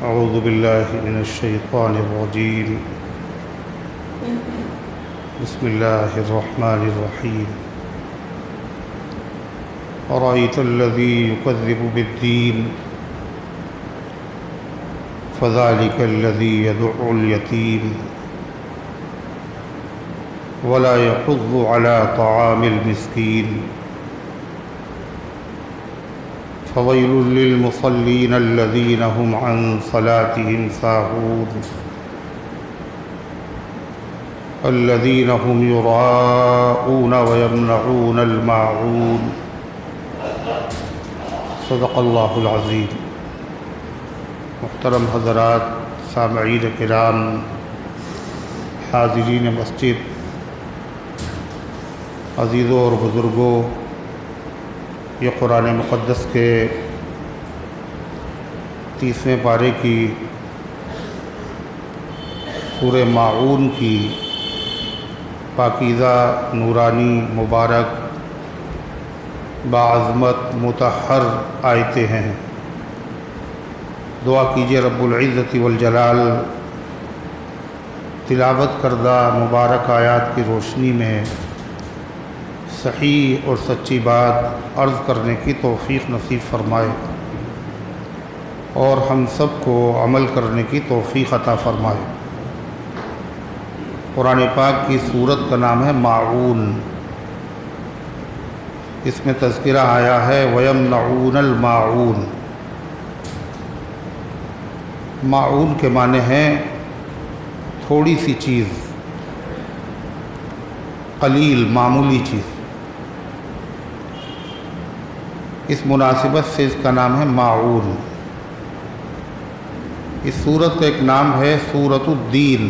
اعوذ باللہ من الشیطان الرجیم بسم اللہ الرحمن الرحیم ارأیت الذی یکذب بالدین فذلک الذی یدع الیتیم ولا یحض علی طعام المسکین فویل للمصلین الذین هم عن صلاتهم ساہون الذین هم یراءون ویمنعون الماعون صدق اللہ العظیم۔ محترم حضرات، سامعین کرام، حاضرین مسجد، عزیزوں اور بزرگوں، یہ قرآن مقدس کے 30ویں پارے کی سورہ ماعون کی پاکیزہ، نورانی، مبارک، باعظمت، مطہر آیتیں ہیں۔ دعا کیجیے رب العزت والجلال تلاوت کردہ مبارک آیات کی روشنی میں صحیح اور سچی بات عرض کرنے کی توفیق نصیب فرمائے اور ہم سب کو عمل کرنے کی توفیق عطا فرمائے۔ قرآن پاک کی سورت کا نام ہے ماعون۔ اس میں تذکرہ آیا ہے وَيَمْنَعُونَ الْمَاعُونَ۔ ماعون کے معنی ہیں تھوڑی سی چیز، قلیل، معمولی چیز۔ اس مناسبت سے اس کا نام ہے ماعون۔ اس سورت کا ایک نام ہے سورۃ الدین۔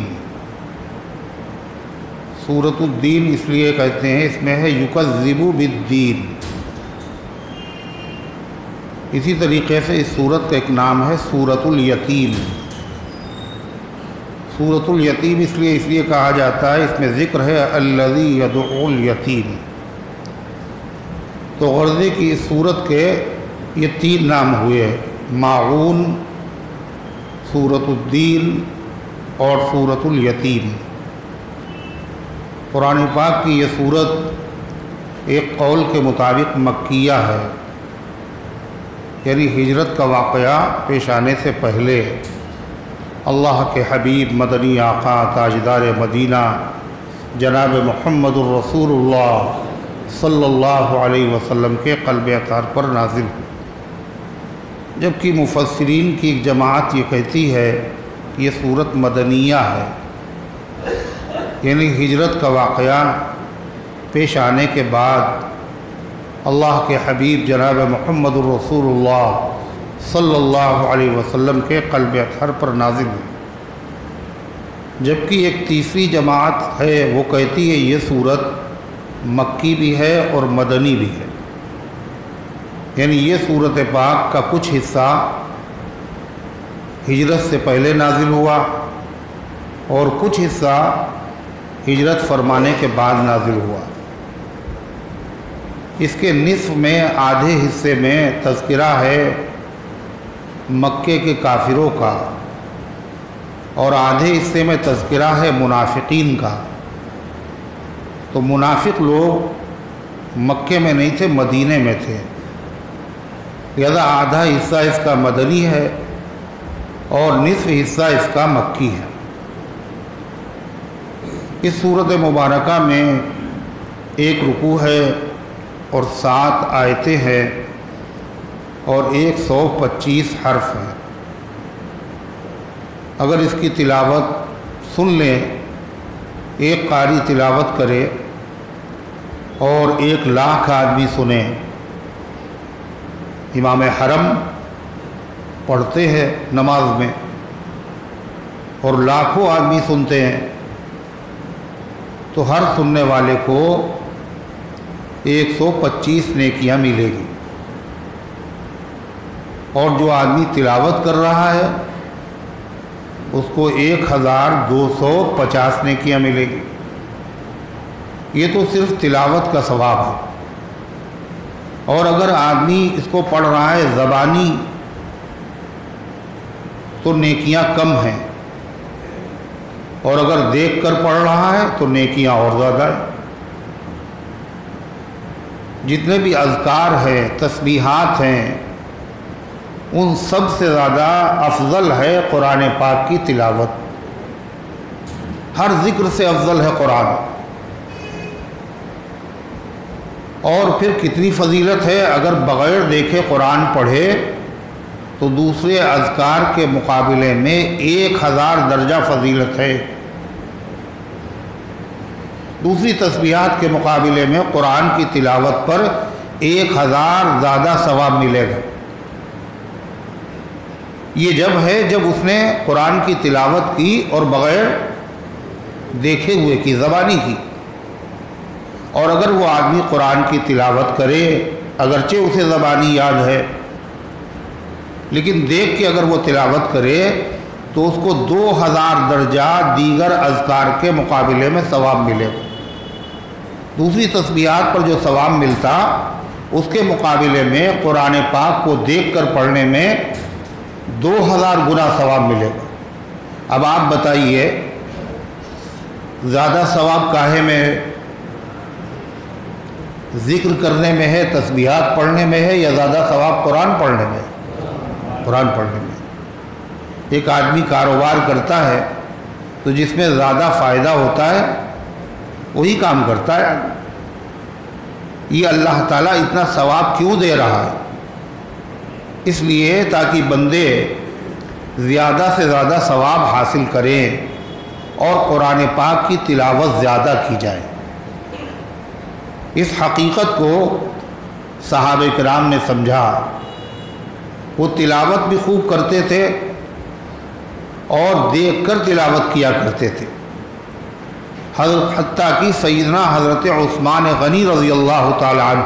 سورۃ الدین اس لیے کہتے ہیں، اس میں ہے یکذب بالدین۔ اسی طریقے سے اس سورت کا ایک نام ہے سورۃ الیتیم۔ سورۃ الیتیم اس لیے کہا جاتا ہے، اس میں ذکر ہے الذی یدعو الیتیم۔ تو غرضے کی اس سورت کے یہ 3 نام ہوئے، ماعون، سورۃ الدین اور سورۃ الیتیم۔ قرآن پاک کی یہ سورت ایک قول کے مطابق مکیہ ہے، یعنی ہجرت کا واقعہ پیش آنے سے پہلے اللہ کے حبیب مدنی آقا تاجدار مدینہ جناب محمد الرسول اللہ صلی اللہ علیہ وسلم کے قلب اطہر پر نازل ہوئی، جبکہ مفسرین کی ایک جماعت یہ کہتی ہے کہ یہ سورت مدنیہ ہے، یعنی ہجرت کا واقعہ پیش آنے کے بعد اللہ کے حبیب جناب محمد الرسول اللہ صلی اللہ علیہ وسلم کے قلب اطہر پر نازل ہوئی۔ جبکہ ایک تیسری جماعت ہے، وہ کہتی ہے یہ سورت مکی بھی ہے اور مدنی بھی ہے، یعنی یہ سورت پاک کا کچھ حصہ ہجرت سے پہلے نازل ہوا اور کچھ حصہ ہجرت فرمانے کے بعد نازل ہوا۔ اس کے نصف میں، آدھے حصے میں تذکرہ ہے مکے کے کافروں کا، اور آدھے حصے میں تذکرہ ہے منافقین کا۔ تو منافق لوگ مکے میں نہیں تھے، مدینے میں تھے، لہذا آدھا حصہ اس کا مدنی ہے اور نصف حصہ اس کا مکی ہے۔ اس سورت مبارکہ میں 1 رکوع ہے اور 7 آیتیں ہیں اور 125 حرف ہیں۔ اگر اس کی تلاوت سن لیں، ایک قاری تلاوت کرے اور 1,00,000 آدمی سنیں، امام حرم پڑھتے ہیں نماز میں اور لاکھوں آدمی سنتے ہیں، تو ہر سننے والے کو 125 نیکیاں ملے گی، اور جو آدمی تلاوت کر رہا ہے اس کو 1250 نیکیاں ملے گی۔ یہ تو صرف تلاوت کا ثواب ہے، اور اگر آدمی اس کو پڑھ رہا ہے زبانی تو نیکیاں کم ہیں، اور اگر دیکھ کر پڑھ رہا ہے تو نیکیاں اور زیادہ ہیں۔ جتنے بھی اذکار ہیں، تسبیحات ہیں، ان سب سے زیادہ افضل ہے قرآن پاک کی تلاوت۔ ہر ذکر سے افضل ہے قرآن۔ اور پھر کتنی فضیلت ہے، اگر بغیر دیکھے قرآن پڑھے تو دوسرے اذکار کے مقابلے میں 1000 درجہ فضیلت ہے۔ دوسری تسبیحات کے مقابلے میں قرآن کی تلاوت پر 1000 زیادہ ثواب ملے گا۔ یہ جب ہے جب اس نے قرآن کی تلاوت کی اور بغیر دیکھے ہوئے کی، زبانی کی۔ اور اگر وہ آدمی قرآن کی تلاوت کرے، اگرچہ اسے زبانی یاد ہے، لیکن دیکھ کے اگر وہ تلاوت کرے تو اس کو 2000 درجہ دیگر اذکار کے مقابلے میں ثواب ملے گا۔ دوسری تسبیحات پر جو ثواب ملتا، اس کے مقابلے میں قرآن پاک کو دیکھ کر پڑھنے میں 2000 گنا ثواب ملے گا۔ اب آپ بتائیے زیادہ ثواب کاہے میں ہے؟ ذکر کرنے میں ہے، تسبیحات پڑھنے میں ہے، یا زیادہ ثواب قرآن پڑھنے میں ہے؟ قرآن پڑھنے میں۔ ایک آدمی کاروبار کرتا ہے تو جس میں زیادہ فائدہ ہوتا ہے وہی کام کرتا ہے۔ یہ اللہ تعالیٰ اتنا ثواب کیوں دے رہا ہے؟ اس لیے تاکہ بندے زیادہ سے زیادہ ثواب حاصل کریں اور قرآن پاک کی تلاوت زیادہ کی جائے۔ اس حقیقت کو صحابہ کرام نے سمجھا، وہ تلاوت بھی خوب کرتے تھے اور دیکھ کر تلاوت کیا کرتے تھے۔ حتیٰ کہ سیدنا حضرت عثمان غنی رضی اللہ تعالی عنہ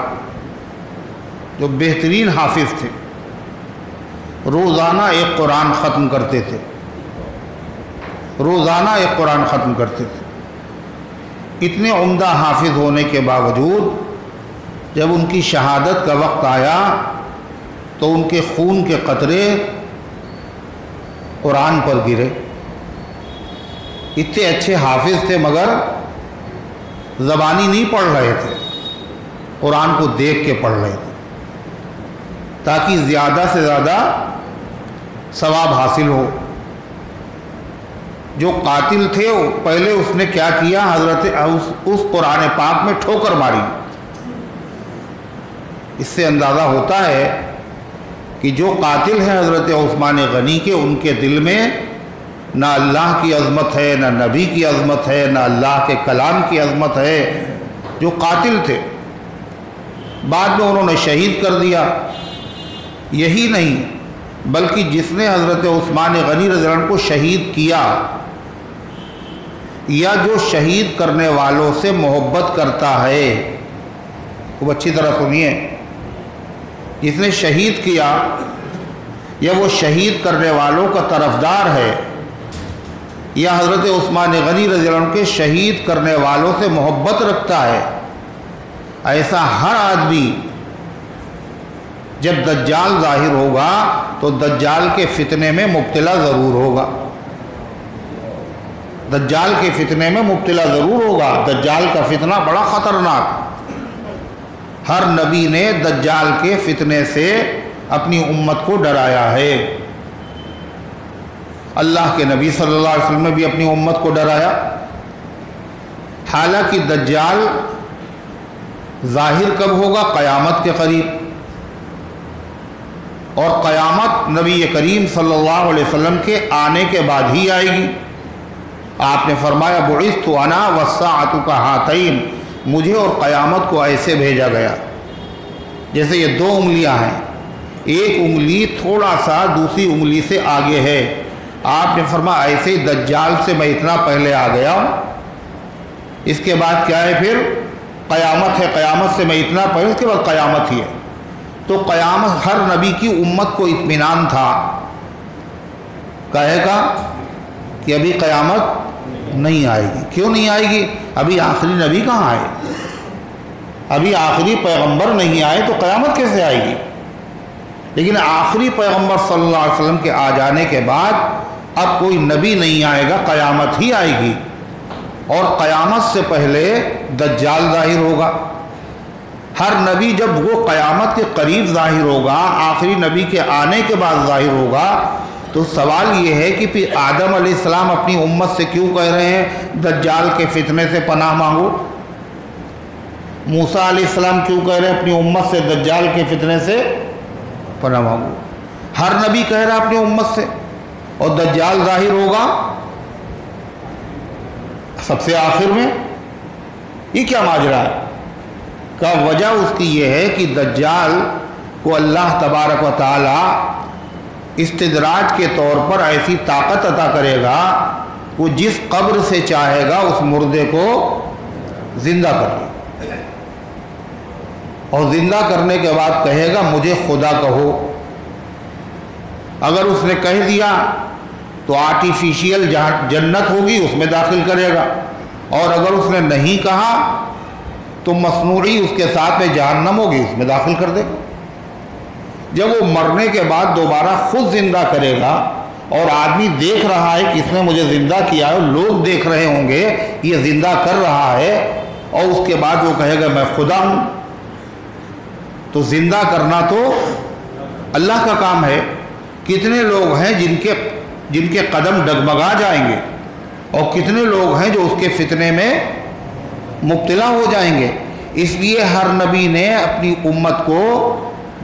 جو بہترین حافظ تھے، روزانہ ایک قرآن ختم کرتے تھے، روزانہ ایک قرآن ختم کرتے تھے۔ اتنے عمدہ حافظ ہونے کے باوجود جب ان کی شہادت کا وقت آیا تو ان کے خون کے قطرے قرآن پر گرے۔ اتنے اچھے حافظ تھے مگر زبانی نہیں پڑھ رہے تھے، قرآن کو دیکھ کے پڑھ رہے تھے تاکہ زیادہ سے زیادہ ثواب حاصل ہو۔ جو قاتل تھے پہلے اس نے کیا کیا، حضرت اس قرآن پاک میں ٹھوکر ماری۔ اس سے اندازہ ہوتا ہے کہ جو قاتل ہیں حضرت عثمان غنی کے، ان کے دل میں نہ اللہ کی عظمت ہے، نہ نبی کی عظمت ہے، نہ اللہ کے کلام کی عظمت ہے۔ جو قاتل تھے بعد میں انہوں نے شہید کر دیا۔ یہی نہیں بلکہ جس نے حضرت عثمان غنی رضی اللہ عنہ کو شہید کیا، یا جو شہید کرنے والوں سے محبت کرتا ہے، خوب اچھی طرح سنیے، جس نے شہید کیا یا وہ شہید کرنے والوں کا طرفدار ہے، یا حضرت عثمان غنی رضی اللہ عنہ کے شہید کرنے والوں سے محبت رکھتا ہے، ایسا ہر آدمی جب دجال ظاہر ہوگا تو دجال کے فتنے میں مبتلا ضرور ہوگا۔ دجال کے فتنے میں مبتلا ضرور ہوگا۔ دجال کا فتنہ بڑا خطرناک، ہر نبی نے دجال کے فتنے سے اپنی امت کو ڈرایا ہے۔ اللہ کے نبی صلی اللہ علیہ وسلم نے بھی اپنی امت کو ڈرایا۔ حالانکہ دجال ظاہر کب ہوگا؟ قیامت کے قریب، اور قیامت نبی کریم صلی اللہ علیہ وسلم کے آنے کے بعد ہی آئے گی۔ آپ نے فرمایا بعثت انا والساعۃ کہاتین، مجھے اور قیامت کو ایسے بھیجا گیا جیسے یہ دو انگلیاں ہیں، ایک انگلی تھوڑا سا دوسری انگلی سے آگے ہے۔ آپ نے فرمایا ایسے ہی دجال سے میں اتنا پہلے آ گیا ہوں، اس کے بعد کیا ہے؟ پھر قیامت ہے، قیامت سے میں اتنا پہلے، اس کے بعد قیامت ہی ہے۔ تو قیامت، ہر نبی کی امت کو اطمینان تھا، کہے گا کہ ابھی قیامت نہیں آئے گی۔ کیوں نہیں آئے گی؟ ابھی آخری نبی کہاں آئے، ابھی آخری پیغمبر نہیں آئے تو قیامت کیسے آئے گی؟ لیکن آخری پیغمبر صلی اللہ علیہ وسلم کے آ جانے کے بعد اب کوئی نبی نہیں آئے گا، قیامت ہی آئے گی، اور قیامت سے پہلے دجال ظاہر ہوگا۔ ہر نبی جب وہ قیامت کے قریب ظاہر ہوگا، آخری نبی کے آنے کے بعد ظاہر ہوگا، تو سوال یہ ہے کہ پھر آدم علیہ السلام اپنی امت سے کیوں کہہ رہے ہیں دجال کے فتنے سے پناہ مانگو؟ موسیٰ علیہ السلام کیوں کہہ رہے ہیں اپنی امت سے دجال کے فتنے سے پناہ مانگو؟ ہر نبی کہہ رہا ہے اپنی امت سے، اور دجال ظاہر ہوگا سب سے آخر میں۔ یہ کیا ماجرا ہے؟ کا وجہ اس کی یہ ہے کہ دجال کو اللہ تبارک و تعالی استدراج کے طور پر ایسی طاقت عطا کرے گا، وہ جس قبر سے چاہے گا اس مردے کو زندہ کر لے، اور زندہ کرنے کے بعد کہے گا مجھے خدا کہو۔ اگر اس نے کہہ دیا تو آرٹیفیشیل جنت ہوگی، اس میں داخل کرے گا، اور اگر اس نے نہیں کہا تو مصنوعی اس کے ساتھ میں جہنم ہوگی، اس میں داخل کر دے گا۔ جب وہ مرنے کے بعد دوبارہ خود زندہ کرے گا، اور آدمی دیکھ رہا ہے کہ اس نے مجھے زندہ کیا ہے، لوگ دیکھ رہے ہوں گے یہ زندہ کر رہا ہے، اور اس کے بعد وہ کہے گا میں خدا ہوں۔ تو زندہ کرنا تو اللہ کا کام ہے۔ کتنے لوگ ہیں جن کے قدم ڈگمگا جائیں گے، اور کتنے لوگ ہیں جو اس کے فتنے میں مبتلا ہو جائیں گے۔ اس لیے ہر نبی نے اپنی امت کو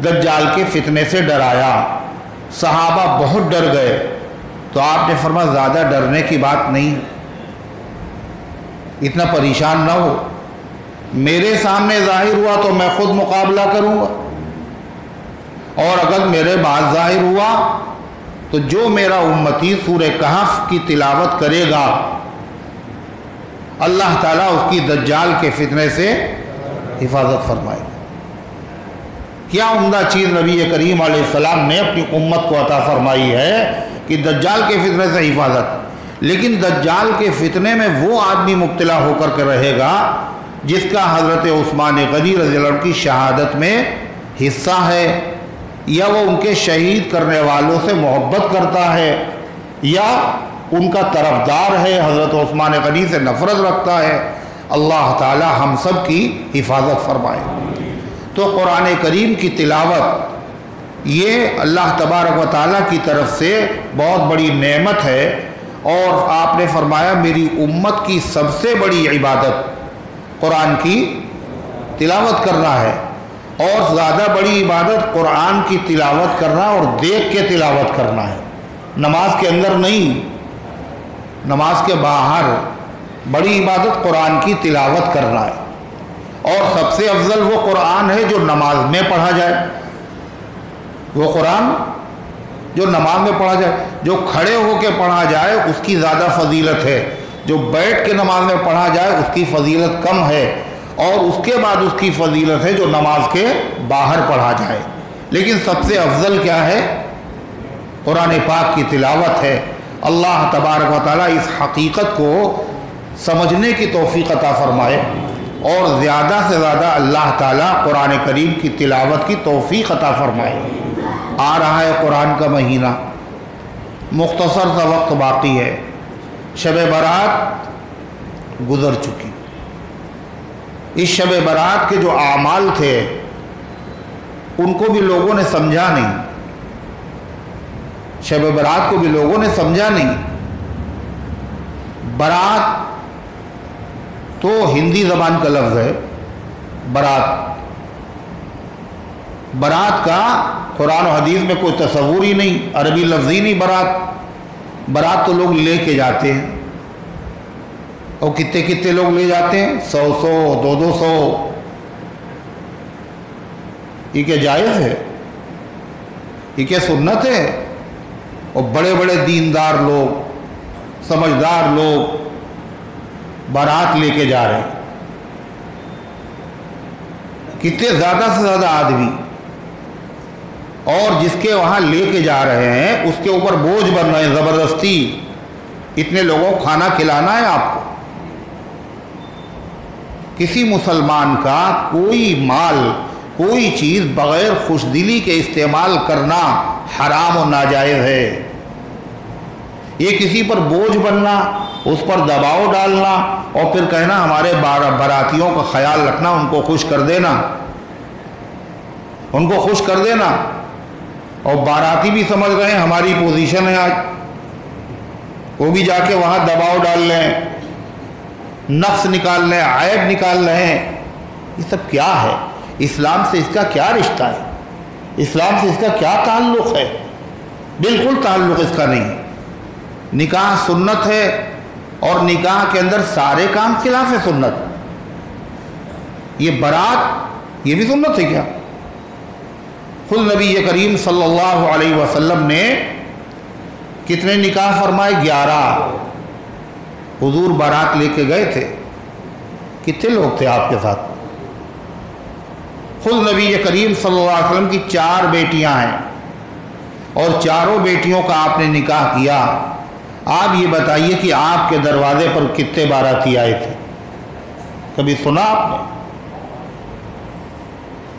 دجال کے فتنے سے ڈرایا۔ صحابہ بہت ڈر گئے، تو آپ نے فرمایا زیادہ ڈرنے کی بات نہیں، اتنا پریشان نہ ہو، میرے سامنے ظاہر ہوا تو میں خود مقابلہ کروں گا، اور اگر میرے بعد ظاہر ہوا تو جو میرا امتی سورہ کہف کی تلاوت کرے گا اللہ تعالیٰ اس کی دجال کے فتنے سے حفاظت فرمائے گا۔ کیا عمدہ چیز نبی کریم علیہ السلام نے اپنی امت کو عطا فرمائی ہے کہ دجال کے فتنے سے حفاظت۔ لیکن دجال کے فتنے میں وہ آدمی مبتلا ہو کر کے رہے گا جس کا حضرت عثمان غنی رضی اللہ عنہ کی شہادت میں حصہ ہے، یا وہ ان کے شہید کرنے والوں سے محبت کرتا ہے، یا ان کا طرفدار ہے، حضرت عثمان غنی سے نفرت رکھتا ہے۔ اللہ تعالی ہم سب کی حفاظت فرمائے۔ تو قرآن کریم کی تلاوت یہ اللہ تبارک و تعالیٰ کی طرف سے بہت بڑی نعمت ہے، اور آپ نے فرمایا میری امت کی سب سے بڑی عبادت قرآن کی تلاوت کرنا ہے، اور زیادہ بڑی عبادت قرآن کی تلاوت کرنا اور دیکھ کے تلاوت کرنا ہے، نماز کے اندر نہیں، نماز کے باہر بڑی عبادت قرآن کی تلاوت کرنا ہے۔ اور سب سے افضل وہ قرآن ہے جو نماز میں پڑھا جائے، وہ قرآن جو نماز میں پڑھا جائے، جو کھڑے ہو کے پڑھا جائے اس کی زیادہ فضیلت ہے، جو بیٹھ کے نماز میں پڑھا جائے اس کی فضیلت کم ہے، اور اس کے بعد اس کی فضیلت ہے جو نماز کے باہر پڑھا جائے۔ لیکن سب سے افضل کیا ہے؟ قرآن پاک کی تلاوت ہے۔ اللہ تبارک و تعالیٰ اس حقیقت کو سمجھنے کی توفیق عطا فرمائے، اور زیادہ سے زیادہ اللہ تعالیٰ قرآن کریم کی تلاوت کی توفیق عطا فرمائے۔ آ رہا ہے قرآن کا مہینہ، مختصر سا وقت باقی ہے، شب برات گزر چکی۔ اس شب برات کے جو اعمال تھے ان کو بھی لوگوں نے سمجھا نہیں، شب برات کو بھی لوگوں نے سمجھا نہیں۔ برات تو ہندی زبان کا لفظ ہے، برات، برات کا قرآن و حدیث میں کوئی تصور ہی نہیں، عربی لفظ ہی نہیں برات۔ برات تو لوگ لے کے جاتے ہیں، اور کتنے کتنے لوگ لے جاتے ہیں، 100 200۔ یہ کیا جائز ہے؟ یہ کیا سنت ہے؟ اور بڑے بڑے دیندار لوگ، سمجھدار لوگ بارات لے کے جا رہے ہیں، کتنے زیادہ سے زیادہ آدمی، اور جس کے وہاں لے کے جا رہے ہیں اس کے اوپر بوجھ بن رہے ہیں زبردستی، اتنے لوگوں کو کھانا کھلانا ہے آپ کو۔ کسی مسلمان کا کوئی مال کوئی چیز بغیر خوش دلی کے استعمال کرنا حرام و ناجائز ہے۔ یہ کسی پر بوجھ بننا، اس پر دباؤ ڈالنا اور پھر کہنا ہمارے براتیوں کا خیال رکھنا، ان کو خوش کر دینا، ان کو خوش کر دینا، اور باراتی بھی سمجھ رہے ہیں ہماری پوزیشن ہے آج، وہ بھی جا کے وہاں دباؤ ڈال لیں، نقص نکال لیں، عیب نکال رہے ہیں۔ یہ سب کیا ہے؟ اسلام سے اس کا کیا رشتہ ہے؟ اسلام سے اس کا کیا تعلق ہے؟ بالکل تعلق اس کا نہیں۔ نکاح سنت ہے اور نکاح کے اندر سارے کام خلاف سنت۔ یہ بارات یہ بھی سنت ہے کیا؟ خود نبی کریم صلی اللہ علیہ وسلم نے کتنے نکاح فرمائے؟ 11۔ حضور بارات لے کے گئے تھے، کتنے لوگ تھے آپ کے ساتھ؟ خود نبی کریم صلی اللہ علیہ وسلم کی 4 بیٹیاں ہیں اور چاروں بیٹیوں کا آپ نے نکاح کیا۔ آپ یہ بتائیے کہ آپ کے دروازے پر کتنے باراتی آئے تھے؟ کبھی سنا آپ نے؟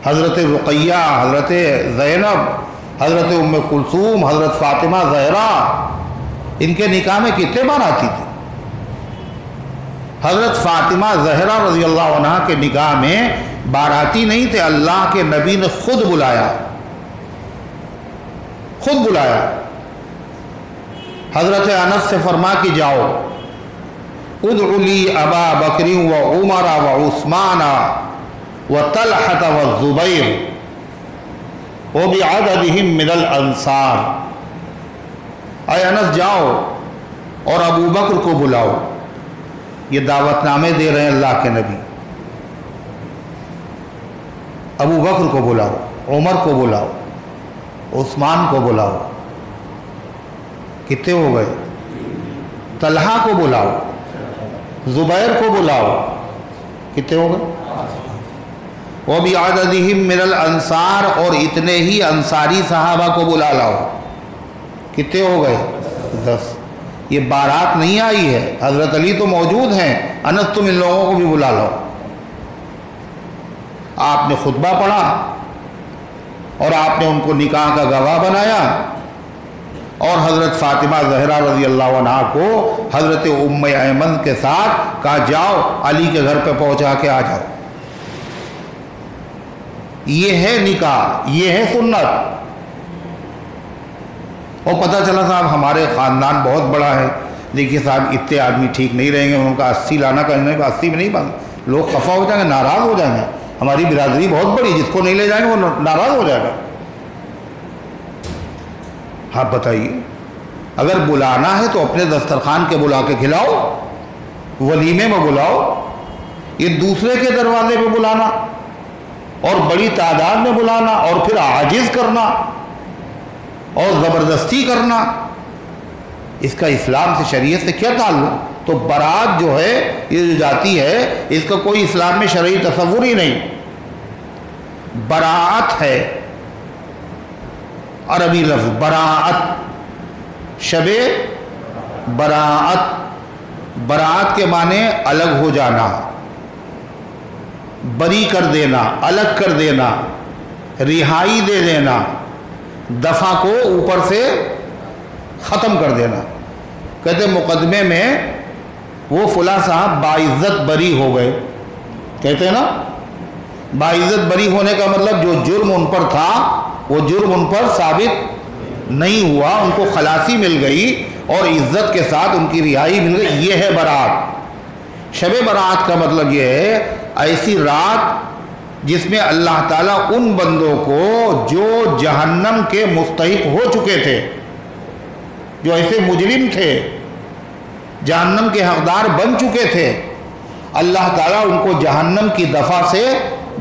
حضرت رقیہ، حضرت زینب، حضرت ام کلثوم، حضرت فاطمہ زہرا، ان کے نکاح میں کتنے باراتی تھے؟ حضرت فاطمہ زہرا رضی اللہ عنہ کے نکاح میں باراتی نہیں تھے، اللہ کے نبی نے خود بلایا، خود بلایا۔ حضرت انس سے فرما کہ جاؤ، ادعو لی ابا بکر و عمر و عثمان و طلحۃ و الزبیر و بعددہم من الانصار۔ اے انس جاؤ اور ابو بکر کو بلاؤ، یہ دعوت نامے دے رہے ہیں اللہ کے نبی۔ ابو بکر کو بلاؤ، عمر کو بلاؤ، عثمان کو بلاؤ، کتنے ہو گئے؟ طلحہ کو بلاؤ، زبیر کو بلاؤ، کتنے ہو گئے؟ وَبِعَدَدِهِمْ مِنَ الْأَنصَارِ، اور اتنے ہی انصاری صحابہ کو بلا لاؤ، کتنے ہو گئے؟ 10۔ یہ بارات نہیں آئی ہے، حضرت علی تو موجود ہیں، انس تم ان لوگوں کو بھی بلا لاؤ۔ آپ نے خطبہ پڑھا اور آپ نے ان کو نکاح کا گواہ بنایا، اور حضرت فاطمہ زہرا رضی اللہ عنہ کو حضرت ام ایمن کے ساتھ کہا جاؤ علی کے گھر پہ پہنچا کے آ جاؤ۔ یہ ہے نکاح، یہ ہے سنت۔ اور پتہ چلا صاحب ہمارے خاندان بہت بڑا ہے، دیکھیے صاحب اتنے آدمی ٹھیک نہیں رہیں گے، ان کا 80 لانا کرنے کا 80 میں نہیں بن، لوگ خفا ہو جائیں گے، ناراض ہو جائیں گے، ہماری برادری بہت بڑی، جس کو نہیں لے جائیں گے وہ ناراض ہو جائے گا۔ ہاں بتائیے، اگر بلانا ہے تو اپنے دسترخوان کے بلا کے کھلاؤ، ولیمے میں بلاؤ، یہ دوسرے کے دروازے پہ بلانا اور بڑی تعداد میں بلانا اور پھر عاجز کرنا اور زبردستی کرنا، اس کا اسلام سے، شریعت سے کیا تعلق؟ تو برات جو ہے یہ جو جاتی ہے، اس کا کوئی اسلام میں شرعی تصور ہی نہیں۔ براعت ہے عربی لفظ، براعت، شب براعت، براعت کے معنی الگ ہو جانا، بری کر دینا، الگ کر دینا، رہائی دے دینا، دفعہ کو اوپر سے ختم کر دینا۔ کہتے مقدمے میں وہ فلاں صاحب باعزت بری ہو گئے، کہتے ہیں نا، باعزت بری ہونے کا مطلب جو جرم ان پر تھا وہ جرم ان پر ثابت نہیں ہوا، ان کو خلاصی مل گئی اور عزت کے ساتھ ان کی رہائی مل گئی، یہ ہے برات۔ شب برات کا مطلب یہ ہے ایسی رات جس میں اللہ تعالیٰ ان بندوں کو جو جہنم کے مستحق ہو چکے تھے، جو ایسے مجرم تھے، جہنم کے حقدار بن چکے تھے، اللہ تعالیٰ ان کو جہنم کی دفعہ سے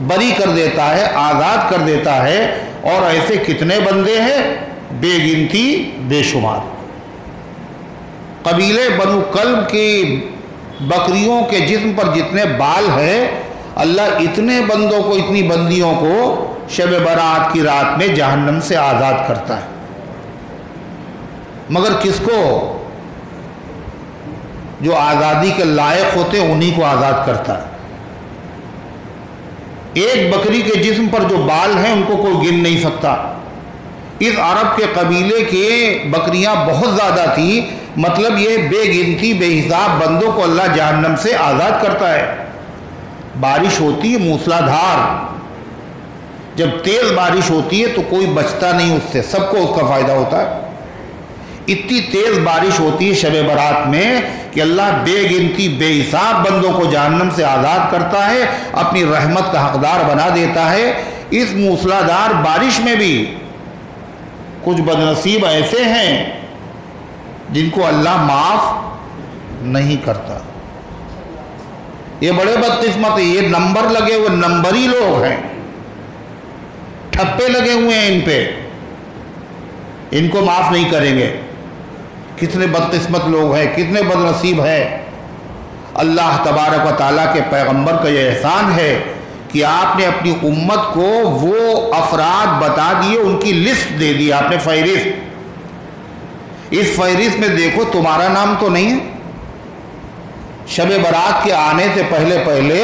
بری کر دیتا ہے، آزاد کر دیتا ہے۔ اور ایسے کتنے بندے ہیں؟ بے گنتی بے شمار۔ قبیلے بنو کلب کی بکریوں کے جسم پر جتنے بال ہیں، اللہ اتنے بندوں کو، اتنی بندیوں کو شب برات کی رات میں جہنم سے آزاد کرتا ہے۔ مگر کس کو؟ جو آزادی کے لائق ہوتے ہیں انہی کو آزاد کرتا ہے۔ ایک بکری کے جسم پر جو بال ہیں ان کو کوئی گن نہیں سکتا۔ اس عرب کے قبیلے کے بکریاں بہت زیادہ تھیں، مطلب یہ بے گنتی بے حساب بندوں کو اللہ جہنم سے آزاد کرتا ہے۔ بارش ہوتی ہے موسلا دھار، جب تیز بارش ہوتی ہے تو کوئی بچتا نہیں اس سے، سب کو اس کا فائدہ ہوتا ہے۔ اتنی تیز بارش ہوتی ہے شب برات میں کہ اللہ بے گنتی بے حساب بندوں کو جہنم سے آزاد کرتا ہے، اپنی رحمت کا حقدار بنا دیتا ہے۔ اس موسلا دھار بارش میں بھی کچھ بدنصیب ایسے ہیں جن کو اللہ معاف نہیں کرتا۔ یہ بڑے بدقسمت ہیں، یہ نمبر لگے ہوئے نمبری لوگ ہیں، ٹھپے لگے ہوئے ہیں ان پہ، ان کو معاف نہیں کریں گے۔ کتنے بدقسمت لوگ ہیں، کتنے بدنصیب ہیں۔ اللہ تبارک و تعالیٰ کے پیغمبر کا یہ احسان ہے کہ آپ نے اپنی امت کو وہ افراد بتا دیے، ان کی لسٹ دے دی آپ نے، فہرست۔ اس فہرست میں دیکھو تمہارا نام تو نہیں ہے۔ شب برات کے آنے سے پہلے پہلے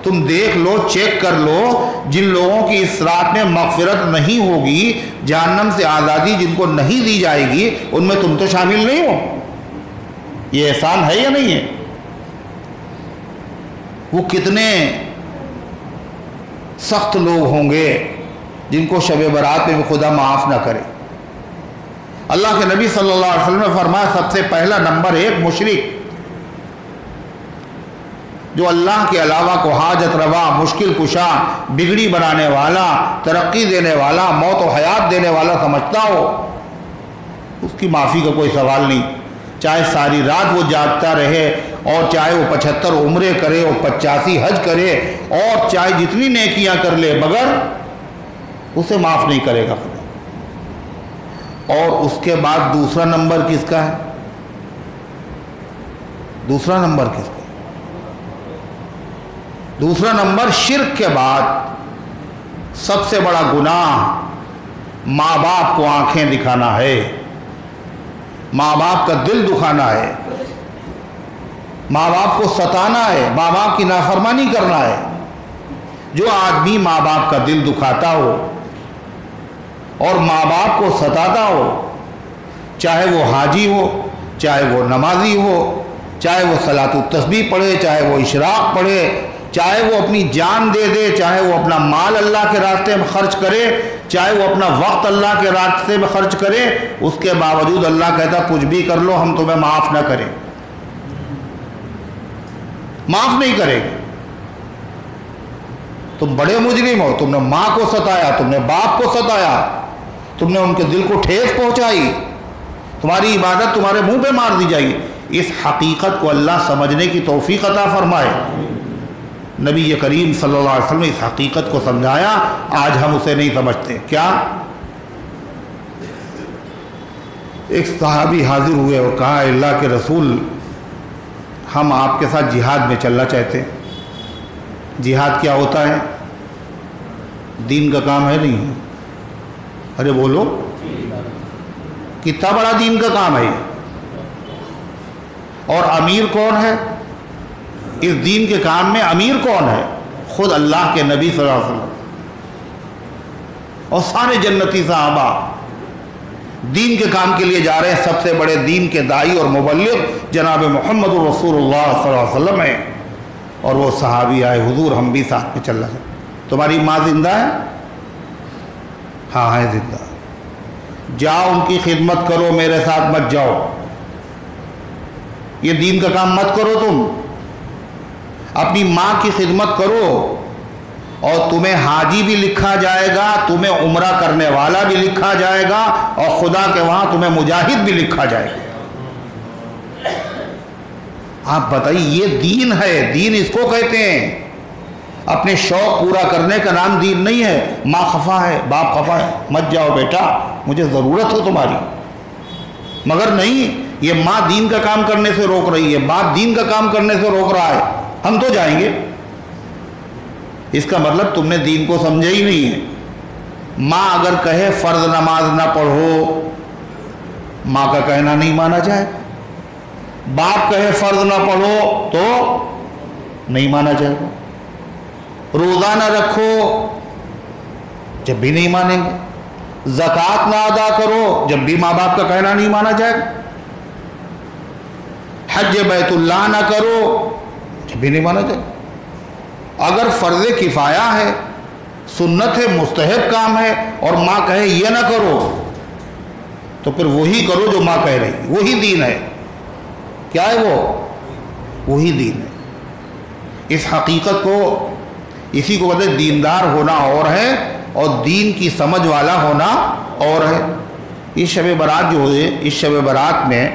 تم دیکھ لو، چیک کر لو، جن لوگوں کی اس رات میں مغفرت نہیں ہوگی، جہنم سے آزادی جن کو نہیں دی جائے گی، ان میں تم تو شامل نہیں ہو۔ یہ احسان ہے یا نہیں ہے؟ وہ کتنے سخت لوگ ہوں گے جن کو شب برات میں بھی خدا معاف نہ کرے۔ اللہ کے نبی صلی اللہ علیہ وسلم نے فرمایا سب سے پہلا نمبر 1 مشرک، جو اللہ کے علاوہ کو حاجت روا، مشکل کشا، بگڑی بنانے والا، ترقی دینے والا، موت و حیات دینے والا سمجھتا ہو، اس کی معافی کا کوئی سوال نہیں۔ چاہے ساری رات وہ جاگتا رہے، اور چاہے وہ 75 عمرے کرے، اور 85 حج کرے، اور چاہے جتنی نیکیاں کر لے، مگر اسے معاف نہیں کرے گا خدا۔ اور اس کے بعد دوسرا نمبر کس کا ہے؟ دوسرا نمبر کس کا؟ دوسرا نمبر شرک کے بعد سب سے بڑا گناہ ماں باپ کو آنکھیں دکھانا ہے، ماں باپ کا دل دکھانا ہے، ماں باپ کو ستانا ہے، ماں باپ کی نافرمانی کرنا ہے۔ جو آدمی ماں باپ کا دل دکھاتا ہو اور ماں باپ کو ستاتا ہو، چاہے وہ حاجی ہو، چاہے وہ نمازی ہو، چاہے وہ صلاۃ التسبیح پڑھے، چاہے وہ اشراق پڑھے، چاہے وہ اپنی جان دے دے، چاہے وہ اپنا مال اللہ کے راستے میں خرچ کرے، چاہے وہ اپنا وقت اللہ کے راستے میں خرچ کرے، اس کے باوجود اللہ کہتا کچھ بھی کر لو ہم تمہیں معاف نہ کریں، معاف نہیں کرے گے۔ تم بڑے مجرم ہو، تم نے ماں کو ستایا، تم نے باپ کو ستایا، تم نے ان کے دل کو ٹھیس پہنچائی، تمہاری عبادت تمہارے منہ پہ مار دی جائے گی۔ اس حقیقت کو اللہ سمجھنے کی توفیق عطا فرمائے۔ نبی کریم صلی اللہ علیہ وسلم نے اس حقیقت کو سمجھایا، آج ہم اسے نہیں سمجھتے۔ کیا؟ ایک صحابی حاضر ہوئے اور کہا اللہ کے رسول، ہم آپ کے ساتھ جہاد میں چلنا چاہتے ہیں۔ جہاد کیا ہوتا ہے؟ دین کا کام ہے نہیں؟ ارے بولو، کتنا بڑا دین کا کام ہے یہ؟ اور امیر کون ہے اس دین کے کام میں؟ امیر کون ہے؟ خود اللہ کے نبی صلی اللہ علیہ وسلم اور سارے جنتی صحابہ دین کے کام کے لیے جا رہے ہیں۔ سب سے بڑے دین کے داعی اور مبلغ جناب محمد رسول اللہ صلی اللہ علیہ وسلم ہیں، اور وہ صحابی آئے، حضور ہم بھی ساتھ میں چل رہے ہیں۔ تمہاری ماں زندہ ہے؟ ہاں ہے زندہ۔ جاؤ ان کی خدمت کرو، میرے ساتھ مت جاؤ، یہ دین کا کام مت کرو، تم اپنی ماں کی خدمت کرو، اور تمہیں حاجی بھی لکھا جائے گا، تمہیں عمرہ کرنے والا بھی لکھا جائے گا، اور خدا کے وہاں تمہیں مجاہد بھی لکھا جائے گا۔ آپ بتائیے، یہ دین ہے؟ دین اس کو کہتے ہیں۔ اپنے شوق پورا کرنے کا نام دین نہیں ہے۔ ماں خفا ہے، باپ خفا ہے، مت جاؤ بیٹا، مجھے ضرورت ہو تمہاری، مگر نہیں، یہ ماں دین کا کام کرنے سے روک رہی ہے، باپ دین کا کام کرنے سے روک رہا ہے، ہم تو جائیں گے۔ اس کا مطلب تم نے دین کو سمجھا ہی نہیں ہے۔ ماں اگر کہے فرض نماز نہ پڑھو، ماں کا کہنا نہیں مانا جائے، باپ کہے فرض نہ پڑھو تو نہیں مانا جائے گا۔ روزہ نہ رکھو جب بھی نہیں مانیں گے، زکوٰۃ نہ ادا کرو جب بھی ماں باپ کا کہنا نہیں مانا جائے گا، حج بیت اللہ نہ کرو جب بھی نہیں مانا جائے گا۔ اگر فرض کفایہ ہے، سنت ہے، مستحب کام ہے، اور ماں کہے یہ نہ کرو تو پھر وہی کرو جو ماں کہہ رہی ہے، وہی دین ہے۔ کیا ہے وہ؟ وہی دین ہے۔ اس حقیقت کو، اسی کو کہتے ہیں دیندار ہونا اور ہے اور دین کی سمجھ والا ہونا اور ہے۔ اس شب برات جو ہے، اس شب برات میں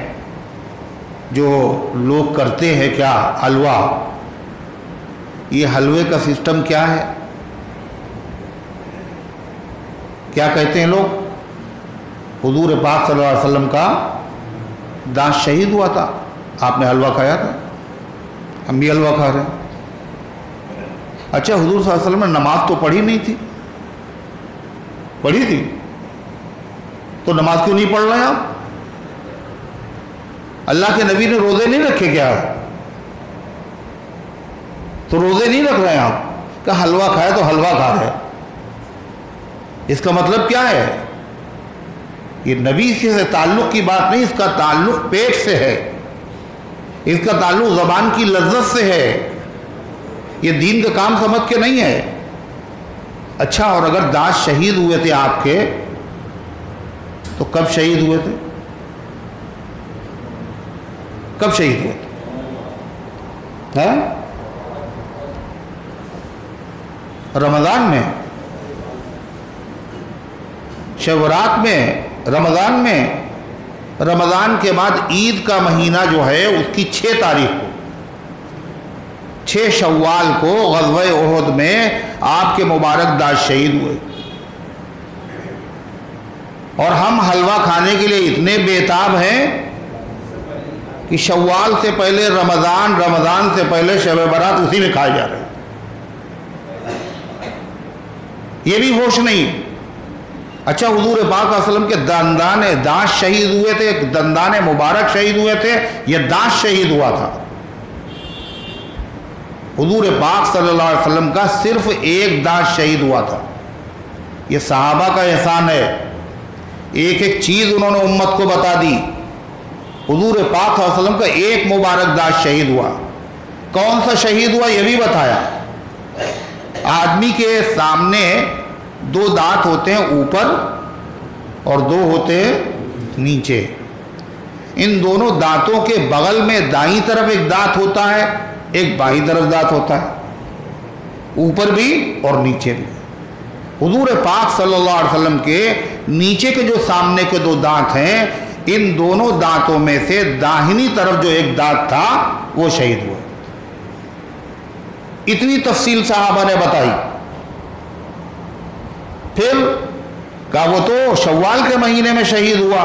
جو لوگ کرتے ہیں کیا، حلوہ، یہ حلوے کا سسٹم کیا ہے؟ کیا کہتے ہیں لوگ؟ حضور پاک صلی اللہ علیہ وسلم کا دانت شہید ہوا تھا، آپ نے حلوہ کھایا تھا، ہم بھی حلوہ کھا رہے ہیں۔ اچھا، حضور صلی اللہ علیہ وسلم نے نماز تو پڑھی نہیں تھی؟ پڑھی تھی تو نماز کیوں نہیں پڑھ رہے ہیں آپ؟ اللہ کے نبی نے روزے نہیں رکھے کیا؟ تو روزے نہیں رکھ رہے ہیں آپ، کہ حلوہ کھائے تو حلوہ کھا رہے ہیں۔ اس کا مطلب کیا ہے؟ یہ نبی سے تعلق کی بات نہیں، اس کا تعلق پیٹ سے ہے، اس کا تعلق زبان کی لذت سے ہے، یہ دین کا کام سمجھ کے نہیں ہے۔ اچھا، اور اگر دانت شہید ہوئے تھے آپ کے تو کب شہید ہوئے تھے؟ کب شہید ہوئے تھے؟ رمضان میں، شب برات میں، رمضان میں، رمضان کے بعد عید کا مہینہ جو ہے اس کی 6 تاریخ کو، 6 شوال کو غزوہ احد میں آپ کے مبارک دانت شہید ہوئے، اور ہم حلوہ کھانے کے لیے اتنے بےتاب ہیں کہ شوال سے پہلے رمضان، رمضان سے پہلے شب برات اسی میں کھائے جا رہے ہیں۔ یہ بھی ہوش نہیں۔ اچھا، حضور پاک صلی اللہ علیہ وسلم کے دانت شہید ہوئے تھے، دندان مبارک شہید ہوئے تھے، یہ دانت شہید ہوا تھا۔ حضور پاک صلی اللہ علیہ وسلم کا صرف ایک دانت شہید ہوا تھا۔ یہ صحابہ کا احسان ہے، ایک ایک چیز انہوں نے امت کو بتا دی۔ حضور پاک صلی اللہ علیہ وسلم کا ایک مبارک دانت شہید ہوا۔ کون سا شہید ہوا یہ بھی بتایا۔ آدمی کے سامنے 2 دانت ہوتے ہیں اوپر اور 2 ہوتے ہیں نیچے۔ ان دونوں دانتوں کے بغل میں دائیں طرف ایک دانت ہوتا ہے، ایک بائیں طرف دانت ہوتا ہے، اوپر بھی اور نیچے بھی۔ حضور پاک صلی اللہ علیہ وسلم کے نیچے کے جو سامنے کے 2 دانت ہیں، ان دونوں دانتوں میں سے داہنی طرف جو ایک دانت تھا وہ شہید ہوا۔ اتنی تفصیل صحابہ نے بتائی۔ پھر کہا وہ تو شوال کے مہینے میں شہید ہوا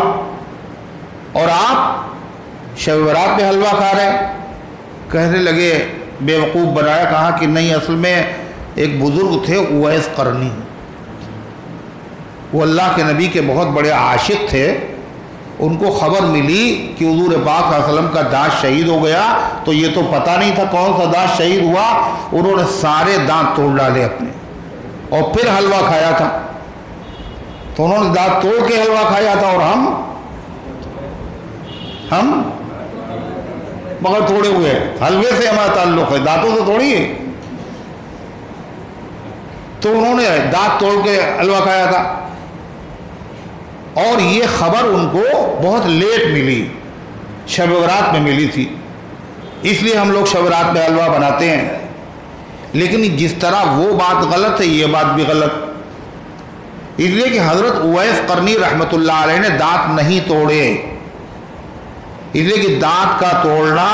اور آپ شب برات میں حلوہ کھا رہے ہیں۔ کہنے لگے، بیوقوف بنایا، کہا کہ نہیں، اصل میں ایک بزرگ تھے اویس قرنی، وہ اللہ کے نبی کے بہت بڑے عاشق تھے، ان کو خبر ملی کہ حضور پاک صلی اللہ علیہ وسلم کا دانت شہید ہو گیا، تو یہ تو پتہ نہیں تھا کون سا دانت شہید ہوا، انہوں نے سارے دانت توڑ ڈالے اپنے اور پھر حلوہ کھایا تھا۔ تو انہوں نے دانت توڑ کے حلوہ کھایا تھا، اور ہم مگر توڑے ہوئے ہیں۔ حلوے سے ہمارا تعلق ہے، دانتوں سے تھوڑی ہے۔ تو انہوں نے دانت توڑ کے حلوہ کھایا تھا، اور یہ خبر ان کو بہت لیٹ ملی، شب برات میں ملی تھی، اس لیے ہم لوگ شب برات میں حلوہ بناتے ہیں۔ لیکن جس طرح وہ بات غلط ہے، یہ بات بھی غلط، اس لیے کہ حضرت اویس قرنی رحمۃ اللہ علیہ نے دانت نہیں توڑے، اس لیے کہ دانت کا توڑنا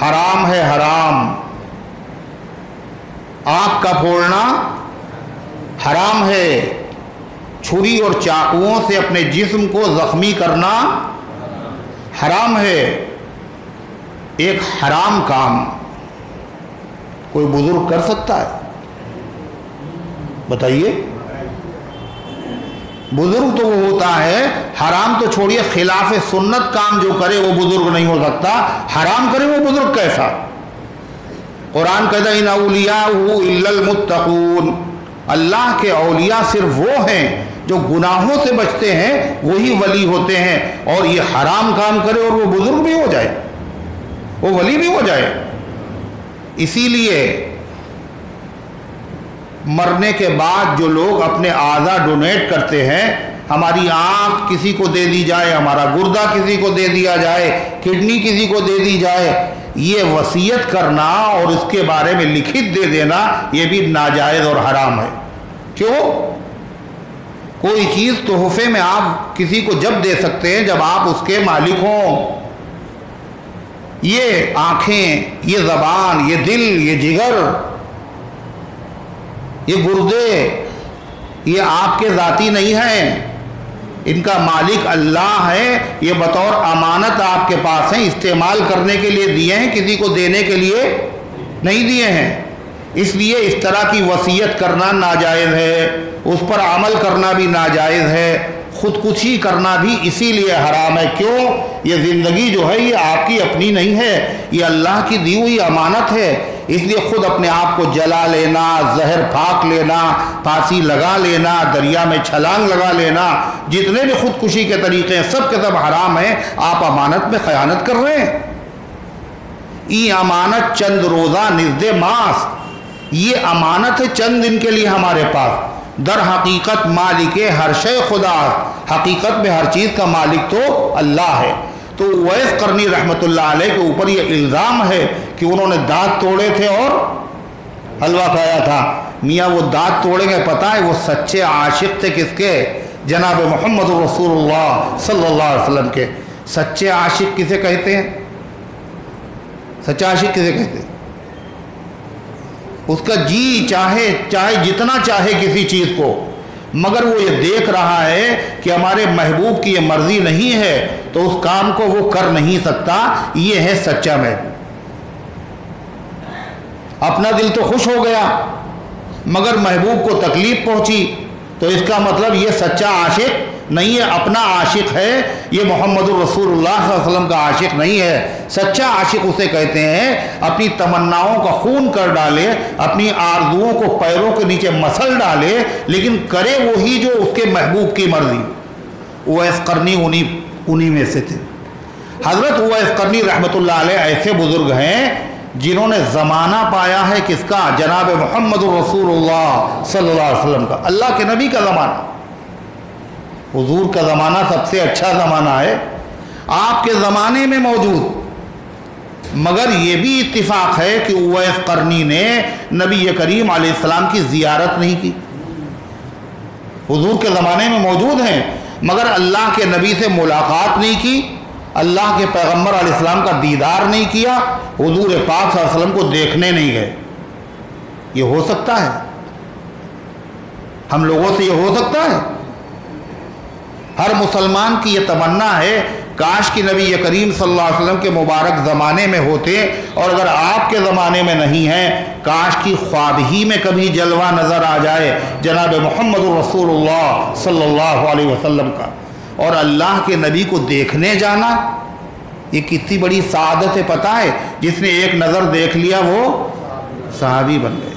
حرام ہے، حرام۔ آنکھ کا پھوڑنا حرام ہے، چھری اور چاقوؤں سے اپنے جسم کو زخمی کرنا حرام ہے۔ ایک حرام کام کوئی بزرگ کر سکتا ہے؟ بتائیے۔ بزرگ تو وہ ہوتا ہے، حرام تو چھوڑیے، خلاف سنت کام جو کرے وہ بزرگ نہیں ہو سکتا، حرام کرے وہ بزرگ کیسا؟ قرآن کہتا ہے ان اولیاءہ الا المتقون، اللہ کے اولیاء صرف وہ ہیں جو گناہوں سے بچتے ہیں، وہی ولی ہوتے ہیں۔ اور یہ حرام کام کرے اور وہ بزرگ بھی ہو جائے، وہ ولی بھی ہو جائے۔ اسی لیے مرنے کے بعد جو لوگ اپنے اعضا ڈونیٹ کرتے ہیں، ہماری آنکھ کسی کو دے دی جائے، ہمارا گردہ کسی کو دے دیا جائے، کڈنی کسی کو دے دی جائے، یہ وصیت کرنا اور اس کے بارے میں لکھت دے دینا یہ بھی ناجائز اور حرام ہے۔ کیوں؟ کوئی چیز تحفے میں آپ کسی کو جب دے سکتے ہیں جب آپ اس کے مالک ہوں۔ یہ آنکھیں، یہ زبان، یہ دل، یہ جگر، یہ گردے، یہ آپ کے ذاتی نہیں ہیں، ان کا مالک اللہ ہے۔ یہ بطور امانت آپ کے پاس ہیں، استعمال کرنے کے لیے دیے ہیں، کسی کو دینے کے لیے نہیں دیے ہیں۔ اس لیے اس طرح کی وصیت کرنا ناجائز ہے، اس پر عمل کرنا بھی ناجائز ہے، خودکشی کرنا بھی اسی لیے حرام ہے۔ کیوں؟ یہ زندگی جو ہے یہ آپ کی اپنی نہیں ہے، یہ اللہ کی دی ہوئی امانت ہے۔ اس لیے خود اپنے آپ کو جلا لینا، زہر پھاک لینا، پھانسی لگا لینا، دریا میں چھلانگ لگا لینا، جتنے بھی خودکشی کے طریقے ہیں سب کے سب حرام ہیں۔ آپ امانت میں خیانت کر رہے ہیں۔ ای امانت چند روزہ نزد ماس، یہ امانت ہے چند دن کے لیے ہمارے پاس۔ در حقیقت مالک ہر شے خدا، حقیقت میں ہر چیز کا مالک تو اللہ ہے۔ تو اویس قرنی رحمۃ اللہ علیہ کے اوپر یہ الزام ہے کہ انہوں نے دانت توڑے تھے اور حلوہ کھایا تھا۔ میاں وہ دانت توڑیں گے پتہ ہے وہ سچے عاشق تھے کس کے؟ جناب محمد رسول اللہ صلی اللہ علیہ وسلم کے۔ سچے عاشق کسے کہتے ہیں؟ سچا عاشق کسے کہتے ہیں؟ اس کا جی چاہے جتنا چاہے کسی چیز کو، مگر وہ یہ دیکھ رہا ہے کہ ہمارے محبوب کی یہ مرضی نہیں ہے تو اس کام کو وہ کر نہیں سکتا۔ یہ ہے سچا محبوب۔ اپنا دل تو خوش ہو گیا مگر محبوب کو تکلیف پہنچی تو اس کا مطلب یہ سچا عاشق نہیں ہے، اپنا عاشق ہے، یہ محمد الرسول اللہ صلی اللہ علیہ وسلم کا عاشق نہیں ہے۔ سچا عاشق اسے کہتے ہیں اپنی تمناؤں کا خون کر ڈالے، اپنی آرزوؤں کو پیروں کے نیچے مسل ڈالے، لیکن کرے وہی جو اس کے محبوب کی مرضی۔ اویس قرنی انہی میں سے تھے۔ حضرت اویس قرنی رحمۃ اللہ علیہ ایسے بزرگ ہیں جنہوں نے زمانہ پایا ہے کس کا؟ جناب محمد الرسول اللہ صلی اللہ علیہ وسلم کا، اللہ کے نبی کا زمانہ۔ حضور کا زمانہ سب سے اچھا زمانہ ہے، آپ کے زمانے میں موجود۔ مگر یہ بھی اتفاق ہے کہ اویس قرنی نے نبی کریم علیہ السلام کی زیارت نہیں کی۔ حضور کے زمانے میں موجود ہیں مگر اللہ کے نبی سے ملاقات نہیں کی، اللہ کے پیغمبر علیہ السلام کا دیدار نہیں کیا، حضور پاک صلی اللہ علیہ وسلم کو دیکھنے نہیں گئے۔ یہ ہو سکتا ہے؟ ہم لوگوں سے یہ ہو سکتا ہے؟ ہر مسلمان کی یہ تمنا ہے کاش کہ نبی کریم صلی اللہ علیہ وسلم کے مبارک زمانے میں ہوتے، اور اگر آپ کے زمانے میں نہیں ہیں کاش کی خواب ہی میں کبھی جلوہ نظر آ جائے جناب محمد رسول اللہ صلی اللہ علیہ وسلم کا۔ اور اللہ کے نبی کو دیکھنے جانا یہ کتنی بڑی سعادت ہے پتہ ہے؟ جس نے ایک نظر دیکھ لیا وہ صحابی بن گئے۔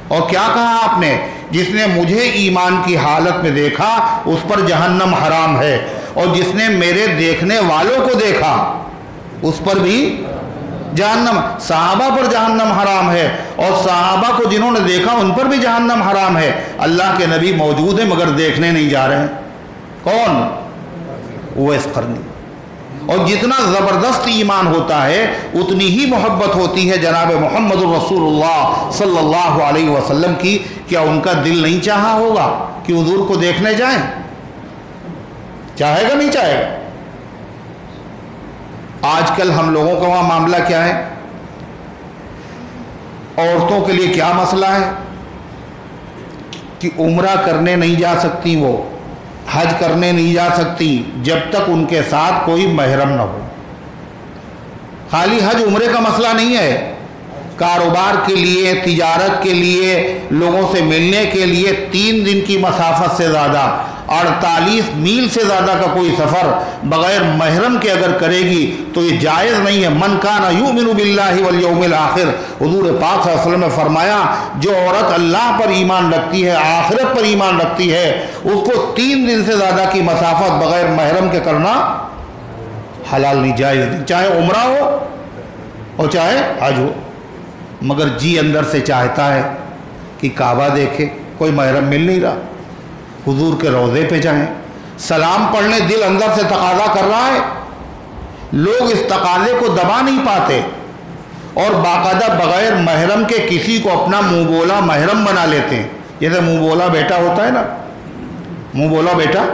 اور کیا کہا آپ نے؟ جس نے مجھے ایمان کی حالت میں دیکھا اس پر جہنم حرام ہے، اور جس نے میرے دیکھنے والوں کو دیکھا اس پر بھی جہنم۔ صحابہ پر جہنم حرام ہے اور صحابہ کو جنہوں نے دیکھا ان پر بھی جہنم حرام ہے۔ اللہ کے نبی موجود ہیں مگر دیکھنے نہیں جا رہے ہیں۔ کون؟ اویس قرنی۔ اور جتنا زبردست ایمان ہوتا ہے اتنی ہی محبت ہوتی ہے جناب محمد الرسول اللہ صلی اللہ علیہ وسلم کی۔ کیا ان کا دل نہیں چاہا ہوگا کہ حضور کو دیکھنے جائیں؟ چاہے گا نہیں چاہے گا؟ آج کل ہم لوگوں کا وہاں معاملہ کیا ہے؟ عورتوں کے لیے کیا مسئلہ ہے کہ عمرہ کرنے نہیں جا سکتی، وہ حج کرنے نہیں جا سکتی جب تک ان کے ساتھ کوئی محرم نہ ہو۔ خالی حج عمرے کا مسئلہ نہیں ہے، کاروبار کے لیے، تجارت کے لیے، لوگوں سے ملنے کے لیے 3 دن کی مسافت سے زیادہ 48 میل سے زیادہ کا کوئی سفر بغیر محرم کے اگر کرے گی تو یہ جائز نہیں ہے۔ من کان یؤمن باللہ والیوم الآخر، حضور پاک صلی اللہ علیہ وسلم نے فرمایا جو عورت اللہ پر ایمان رکھتی ہے، آخرت پر ایمان رکھتی ہے، اس کو 3 دن سے زیادہ کی مسافت بغیر محرم کے کرنا حلال نہیں، جائز نہیں، چاہے عمرہ ہو اور چاہے حج ہو۔ مگر جی اندر سے چاہتا ہے کہ کعبہ دیکھے، کوئی محرم مل نہیں رہا، حضور کے روضے پہ جائیں، سلام پڑھنے دل اندر سے تقاضا کر رہا ہے، لوگ اس تقاضے کو دبا نہیں پاتے اور باقاعدہ بغیر محرم کے کسی کو اپنا منہ بولا محرم بنا لیتے ہیں۔ جیسے منہ بولا بیٹا ہوتا ہے نا، منہ بولا بیٹا،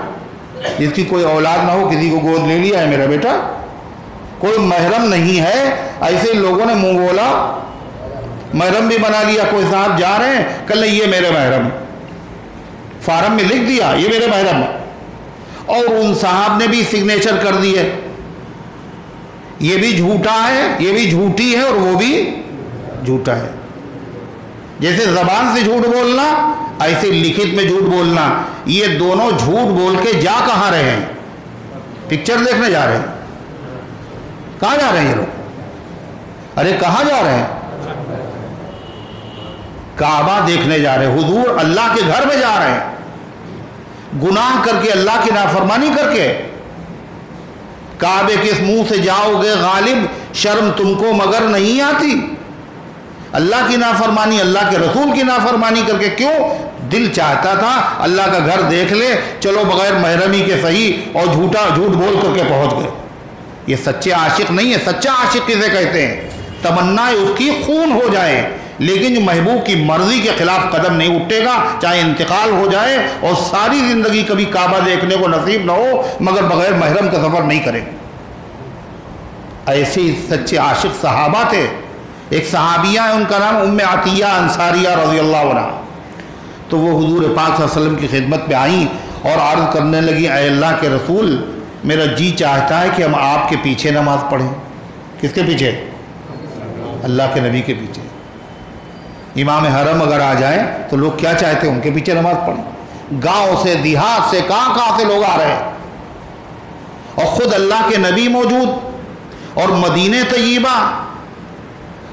جس کی کوئی اولاد نہ ہو، کسی کو گود لے لیا ہے میرا بیٹا، کوئی محرم نہیں ہے، ایسے لوگوں نے منہ بولا محرم بھی بنا لیا۔ کوئی صاحب جا رہے ہیں، کل یہ میرے محرم، فارم میں لکھ دیا یہ میرے محرم، اور ان صاحب نے بھی سگنیچر کر دی ہے، یہ بھی جھوٹا ہے، یہ بھی جھوٹی ہے اور وہ بھی جھوٹا ہے۔ جیسے زبان سے جھوٹ بولنا، ایسے لکھت میں جھوٹ بولنا، یہ دونوں جھوٹ بول کے جا کہاں رہے ہیں؟ پکچر دیکھنے جا رہے ہیں۔ کہاں جا رہے ہیں یہ لوگ؟ ارے کہاں جا رہے ہیں؟ کعبہ دیکھنے جا رہے ہیں، حضور اللہ کے گھر میں جا رہے ہیں، گناہ کر کے، اللہ کی نافرمانی کر کے۔ کعبے کے اس منہ سے جاؤ گے غالب، شرم تم کو مگر نہیں آتی؟ اللہ کی نافرمانی، اللہ کے رسول کی نافرمانی کر کے، کیوں؟ دل چاہتا تھا اللہ کا گھر دیکھ لے، چلو بغیر محرمی کے صحیح، اور جھوٹ بول کر کے پہنچ گئے۔ یہ سچے عاشق نہیں ہے۔ سچا عاشق کسے کہتے ہیں؟ تمنا اس کی خون ہو جائے لیکن جو محبوب کی مرضی کے خلاف قدم نہیں اٹھے گا، چاہے انتقال ہو جائے اور ساری زندگی کبھی کعبہ دیکھنے کو نصیب نہ ہو، مگر بغیر محرم کا سفر نہیں کرے۔ ایسے سچے عاشق صحابہ تھے۔ ایک صحابیہ ہے، ان کا نام ام عطیہ انصاریہ رضی اللہ عنہ، تو وہ حضور پاک صلی اللہ علیہ وسلم کی خدمت میں آئیں اور عرض کرنے لگی، اے اللہ کے رسول، میرا جی چاہتا ہے کہ ہم آپ کے پیچھے نماز پڑھیں۔ کس کے پیچھے؟ اللہ کے نبی کے پیچھے۔ امام حرم اگر آ جائیں تو لوگ کیا چاہتے ہیں؟ ان کے پیچھے نماز پڑھیں۔ گاؤں سے، دیہات سے، کہاں سے لوگ آ رہے ہیں، اور خود اللہ کے نبی موجود، اور مدینہ طیبہ،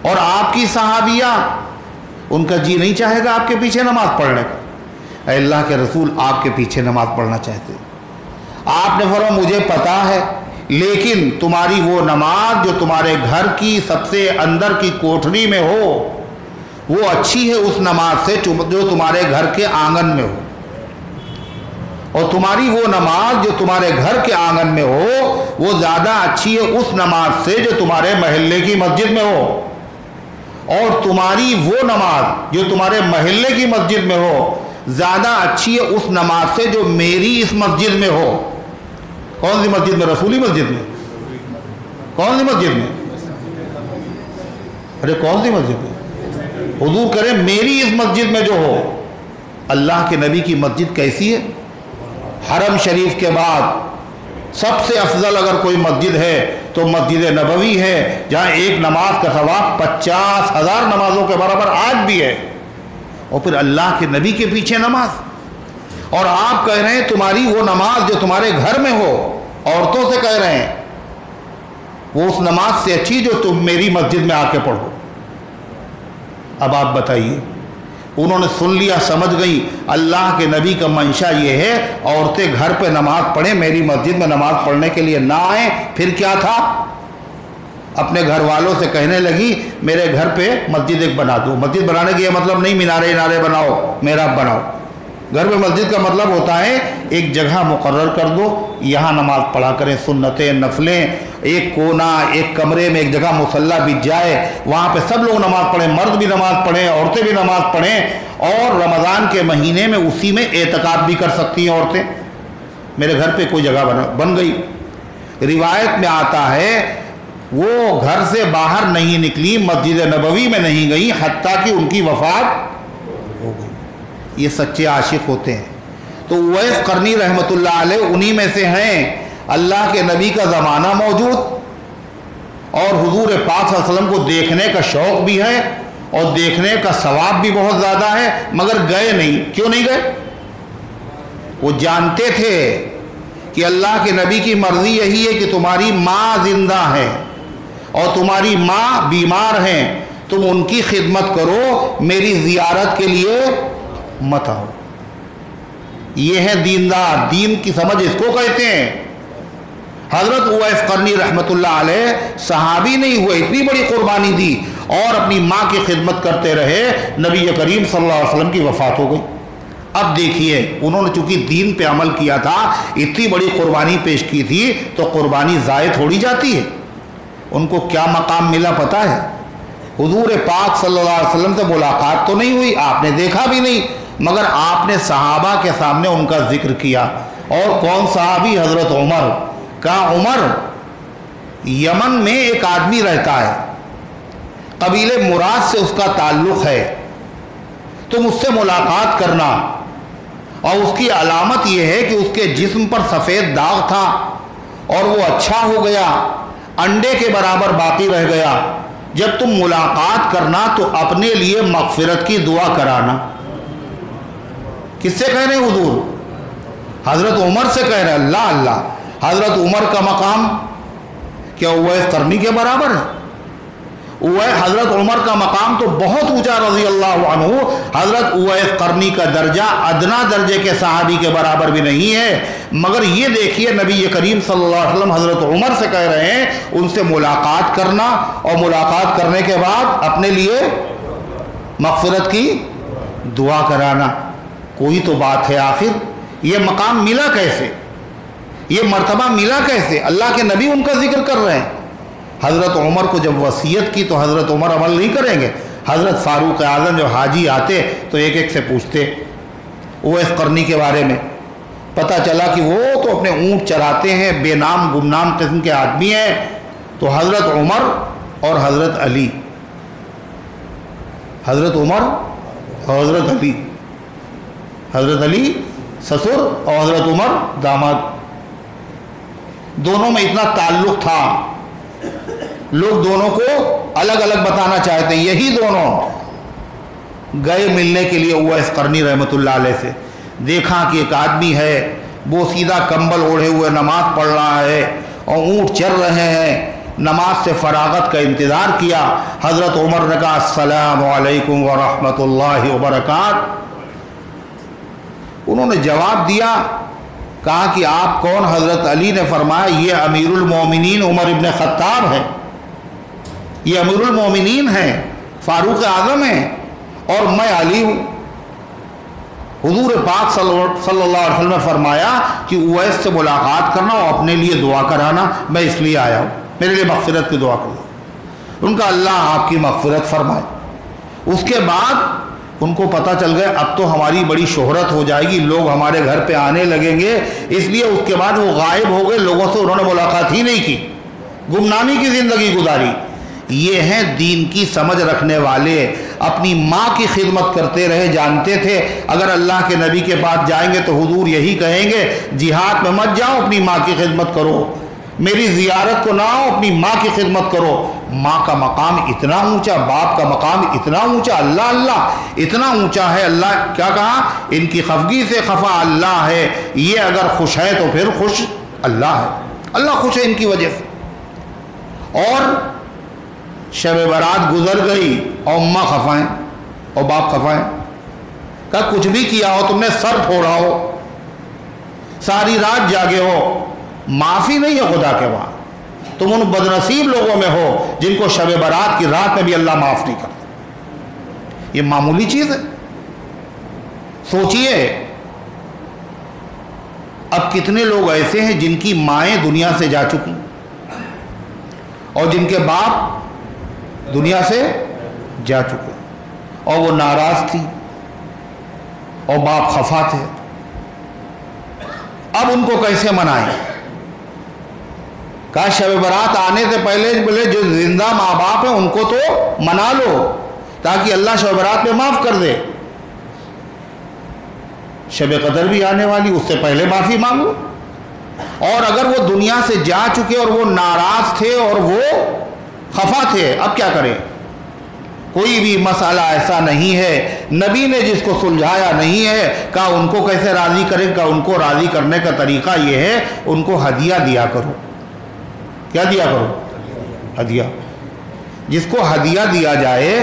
اور آپ کی صحابیہ، ان کا جی نہیں چاہے گا آپ کے پیچھے نماز پڑھنے کا؟ اے اللہ کے رسول، آپ کے پیچھے نماز پڑھنا چاہتے ہیں۔ آپ نے فرمایا مجھے پتا ہے، لیکن تمہاری وہ نماز جو تمہارے گھر کی سب سے اندر کی کوٹھری میں ہو، وہ اچھی ہے اس نماز سے جو تمہارے گھر کے آنگن میں ہو، اور تمہاری وہ نماز جو تمہارے گھر کے آنگن میں ہو وہ زیادہ اچھی ہے اس نماز سے جو تمہارے محلے کی مسجد میں ہو، اور تمہاری وہ نماز جو تمہارے محلے کی مسجد میں ہو زیادہ اچھی ہے اس نماز سے جو میری اس مسجد میں ہو۔ کون سی مسجد میں؟ رسولی مسجد میں۔ کون سی مسجد میں؟ ارے کون سی مسجد میں؟ حضور کرے میری اس مسجد میں جو ہو۔ اللہ کے نبی کی مسجد کیسی ہے؟ حرم شریف کے بعد سب سے افضل اگر کوئی مسجد ہے تو مسجد نبوی ہے، جہاں ایک نماز کا ثواب 50,000 نمازوں کے برابر آج بھی ہے، اور پھر اللہ کے نبی کے پیچھے نماز، اور آپ کہہ رہے ہیں تمہاری وہ نماز جو تمہارے گھر میں ہو، عورتوں سے کہہ رہے ہیں وہ اس نماز سے اچھی جو تم میری مسجد میں آ کے پڑھو۔ اب آپ بتائیے، انہوں نے سن لیا، سمجھ گئی اللہ کے نبی کا منشا یہ ہے عورتیں گھر پہ نماز پڑھیں، میری مسجد میں نماز پڑھنے کے لیے نہ آئیں۔ پھر کیا تھا؟ اپنے گھر والوں سے کہنے لگی میرے گھر پہ مسجد ایک بنا دو۔ مسجد بنانے کی یہ مطلب نہیں مینارے انارے بناؤ، محراب بناؤ۔ گھر میں مسجد کا مطلب ہوتا ہے ایک جگہ مقرر کر دو، یہاں نماز پڑھا کریں، سنتیں، نفلیں، ایک کونا، ایک کمرے میں ایک جگہ مصلی بچ جائے، وہاں پہ سب لوگ نماز پڑھیں، مرد بھی نماز پڑھیں، عورتیں بھی نماز پڑھیں، اور رمضان کے مہینے میں اسی میں اعتکاف بھی کر سکتی ہیں عورتیں۔ میرے گھر پہ کوئی جگہ بن گئی۔ روایت میں آتا ہے وہ گھر سے باہر نہیں نکلی، مسجد نبوی میں نہیں گئی حتیٰ کہ ان کی وفات ہو گئی۔ یہ سچے عاشق ہوتے ہیں۔ تو اویس قرنی رحمۃ اللہ علیہ انہی میں سے ہیں۔ اللہ کے نبی کا زمانہ موجود اور حضور پاک صلی اللہ علیہ وسلم کو دیکھنے کا شوق بھی ہے اور دیکھنے کا ثواب بھی بہت زیادہ ہے، مگر گئے نہیں۔ کیوں نہیں گئے؟ وہ جانتے تھے کہ اللہ کے نبی کی مرضی یہی ہے کہ تمہاری ماں زندہ ہے اور تمہاری ماں بیمار ہیں، تم ان کی خدمت کرو، میری زیارت کے لیے مت آؤ۔ یہ ہے دیندار، دین کی سمجھ اس کو کہتے ہیں۔ حضرت اویس قرنی رحمۃ اللہ علیہ صحابی نہیں ہوئے، اتنی بڑی قربانی دی اور اپنی ماں کی خدمت کرتے رہے، نبی کریم صلی اللہ علیہ وسلم کی وفات ہو گئی۔ اب دیکھیے، انہوں نے چونکہ دین پہ عمل کیا تھا، اتنی بڑی قربانی پیش کی تھی، تو قربانی ضائع تھوڑی جاتی ہے۔ ان کو کیا مقام ملا پتہ ہے؟ حضور پاک صلی اللہ علیہ وسلم سے ملاقات تو نہیں ہوئی، آپ نے دیکھا بھی نہیں، مگر آپ نے صحابہ کے سامنے ان کا ذکر کیا۔ اور کون صحابی؟ حضرت عمر۔ کہا عمر، یمن میں ایک آدمی رہتا ہے، قبیلے مراد سے اس کا تعلق ہے، تم اس سے ملاقات کرنا، اور اس کی علامت یہ ہے کہ اس کے جسم پر سفید داغ تھا اور وہ اچھا ہو گیا، انڈے کے برابر باقی رہ گیا۔ جب تم ملاقات کرنا تو اپنے لیے مغفرت کی دعا کرانا۔ کس سے کہہ رہے ہیں حضور؟ حضرت عمر سے کہہ رہے ہیں۔ اللہ اللہ، حضرت عمر کا مقام کیا اویس قرنی کے برابر ہے؟ حضرت عمر کا مقام تو بہت اونچا رضی اللہ عنہ، حضرت اویس قرنی کا درجہ ادنا درجے کے صحابی کے برابر بھی نہیں ہے۔ مگر یہ دیکھیے، نبی کریم صلی اللہ علیہ وسلم حضرت عمر سے کہہ رہے ہیں ان سے ملاقات کرنا، اور ملاقات کرنے کے بعد اپنے لیے مغفرت کی دعا کرانا۔ کوئی تو بات ہے، آخر یہ مقام ملا کیسے؟ یہ مرتبہ ملا کیسے؟ اللہ کے نبی ان کا ذکر کر رہے ہیں۔ حضرت عمر کو جب وصیت کی تو حضرت عمر عمل نہیں کریں گے؟ حضرت فاروق اعظم جب حاجی آتے تو ایک ایک سے پوچھتے اویس قرنی کے بارے میں۔ پتہ چلا کہ وہ تو اپنے اونٹ چراتے ہیں، بے نام گمنام قسم کے آدمی ہیں۔ تو حضرت عمر اور حضرت علی، حضرت عمر اور حضرت علی، حضرت علی سسر اور حضرت عمر داماد، دونوں میں اتنا تعلق تھا، لوگ دونوں کو الگ الگ بتانا چاہتے ہیں۔ یہی دونوں گئے ملنے کے لیے اویس قرنی رحمۃ اللہ علیہ سے۔ دیکھا کہ ایک آدمی ہے، وہ سیدھا کمبل اوڑھے ہوئے نماز پڑھ رہا ہے اور اونٹ چر رہے ہیں۔ نماز سے فراغت کا انتظار کیا۔ حضرت عمر نے کہا السلام علیکم ورحمۃ اللہ وبرکاتہ۔ انہوں نے جواب دیا، کہا کہ آپ کون؟ حضرت علی نے فرمایا یہ امیر المومنین عمر ابن خطاب ہے، یہ امیر المومنین ہیں، فاروق اعظم ہیں، اور میں علی ہوں۔ حضور پاک صلی اللہ علیہ وسلم نے فرمایا کہ اویس سے ملاقات کرنا اور اپنے لیے دعا کرانا، میں اس لیے آیا ہوں، میرے لیے مغفرت کی دعا کرنا۔ ان کا اللہ آپ کی مغفرت فرمائے۔ اس کے بعد ان کو پتہ چل گیا اب تو ہماری بڑی شہرت ہو جائے گی، لوگ ہمارے گھر پہ آنے لگیں گے، اس لیے اس کے بعد وہ غائب ہو گئے، لوگوں سے انہوں نے ملاقات ہی نہیں کی، گمنامی کی زندگی گزاری۔ یہ ہیں دین کی سمجھ رکھنے والے، اپنی ماں کی خدمت کرتے رہے، جانتے تھے اگر اللہ کے نبی کے پاس جائیں گے تو حضور یہی کہیں گے جہاد میں مت جاؤ، اپنی ماں کی خدمت کرو، میری زیارت کو نہ آؤ، اپنی ماں کی خدمت کرو۔ ماں کا مقام اتنا اونچا، باپ کا مقام اتنا اونچا، اللہ اللہ اتنا اونچا ہے۔ اللہ کیا کہا؟ ان کی خفگی سے خفا اللہ ہے، یہ اگر خوش ہے تو پھر خوش اللہ ہے، اللہ خوش ہے ان کی وجہ سے۔ اور شب برات گزر گئی اور اماں خفائیں اور باپ خفائیں، کہا کچھ بھی کیا ہو، تم نے سر پھوڑا ہو، ساری رات جاگے ہو، معافی نہیں ہے خدا کے وہاں، تم ان بدنصیب لوگوں میں ہو جن کو شب برات کی رات میں بھی اللہ معاف نہیں کرتا۔ یہ معمولی چیز ہے؟ سوچئے اب کتنے لوگ ایسے ہیں جن کی مائیں دنیا سے جا چکی اور جن کے باپ دنیا سے جا چکے، اور وہ ناراض تھی اور باپ خفا تھے، اب ان کو کیسے منائیں؟ کہا شب برات آنے سے پہلے بولے جو زندہ ماں باپ ہیں ان کو تو منا لو تاکہ اللہ شب برات میں معاف کر دے، شب قدر بھی آنے والی، اس سے پہلے معافی مانگو۔ اور اگر وہ دنیا سے جا چکے اور وہ ناراض تھے اور وہ خفا تھے، اب کیا کریں؟ کوئی بھی مسئلہ ایسا نہیں ہے نبی نے جس کو سلجھایا نہیں ہے. کہا ان کو کیسے راضی کرے؟ کہا ان کو راضی کرنے کا طریقہ یہ ہے ان کو ہدیہ دیا کرو. کیا دیا کرو؟ ہدیہ. جس کو ہدیہ دیا جائے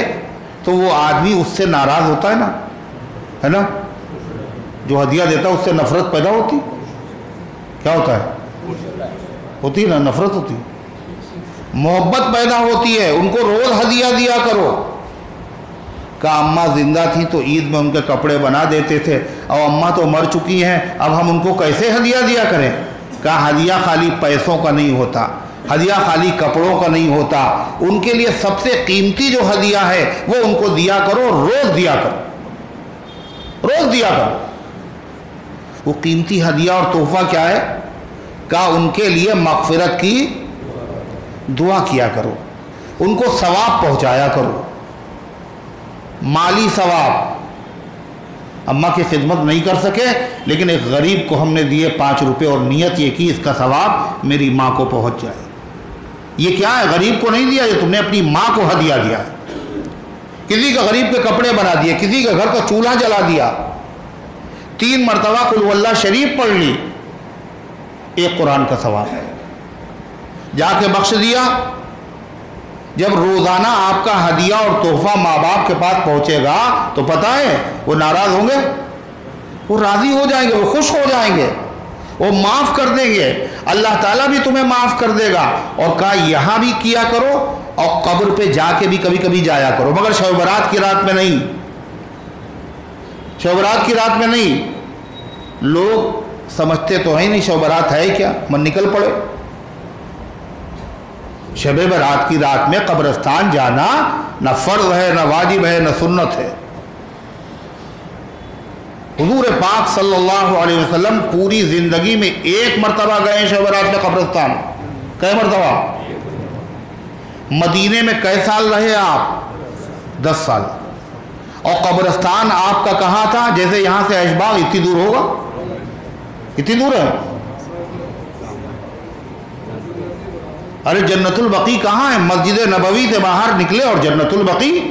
تو وہ آدمی اس سے ناراض ہوتا ہے نا، ہے نا؟ جو ہدیہ دیتا ہے اس سے نفرت پیدا ہوتی. کیا ہوتا ہے؟ ہوتی ہے نا، نفرت ہوتی، محبت پیدا ہوتی ہے. ان کو روز ہدیہ دیا کرو. کہا اماں زندہ تھی تو عید میں ان کے کپڑے بنا دیتے تھے، اب اماں تو مر چکی ہیں، اب ہم ان کو کیسے ہدیہ دیا کریں؟ کہا ہدیہ خالی پیسوں کا نہیں ہوتا، ہدیہ خالی کپڑوں کا نہیں ہوتا. ان کے لیے سب سے قیمتی جو ہدیہ ہے وہ ان کو دیا کرو، روز دیا کرو، روز دیا کرو. وہ قیمتی ہدیہ اور تحفہ کیا ہے؟ کہا ان کے لیے مغفرت کی دعا کیا کرو، ان کو ثواب پہنچایا کرو، مالی ثواب. اماں کی خدمت نہیں کر سکے لیکن ایک غریب کو ہم نے دیے 5 روپے اور نیت یہ کی اس کا ثواب میری ماں کو پہنچ جائے. یہ کیا ہے؟ غریب کو نہیں دیا، یہ تم نے اپنی ماں کو ہدیہ دیا. کسی کا غریب کے کپڑے بنا دیے، کسی کا گھر کا چولہا جلا دیا، 3 مرتبہ قل هو اللہ شریف پڑھ لی، ایک قرآن کا ثواب ہے. جا کے بخش دیا. جب روزانہ آپ کا ہدیہ اور تحفہ ماں باپ کے پاس پہنچے گا تو پتہ ہے وہ ناراض ہوں گے؟ وہ راضی ہو جائیں گے، وہ خوش ہو جائیں گے، وہ معاف کر دیں گے. اللہ تعالیٰ بھی تمہیں معاف کر دے گا. اور کہا یہاں بھی کیا کرو اور قبر پہ جا کے بھی کبھی کبھی جایا کرو، مگر شب برات کی رات میں نہیں. شب برات کی رات میں نہیں. لوگ سمجھتے تو ہیں نہیں شب برات ہے کیا، من نکل پڑے. شب برات کی رات میں قبرستان جانا نہ فرض ہے، نہ واجب ہے، نہ سنت ہے. حضور پاک صلی اللہ علیہ وسلم پوری زندگی میں 1 مرتبہ گئے شب برات میں قبرستان. کئے مرتبہ؟ مدینے میں کئے سال رہے آپ؟ 10 سال. اور قبرستان آپ کا کہاں تھا؟ جیسے یہاں سے اشباغ اتنی دور ہوگا، اتنی دور ہے. ارے جنت البقیع کہاں ہے؟ مسجد نبوی سے باہر نکلے اور جنت البقیع،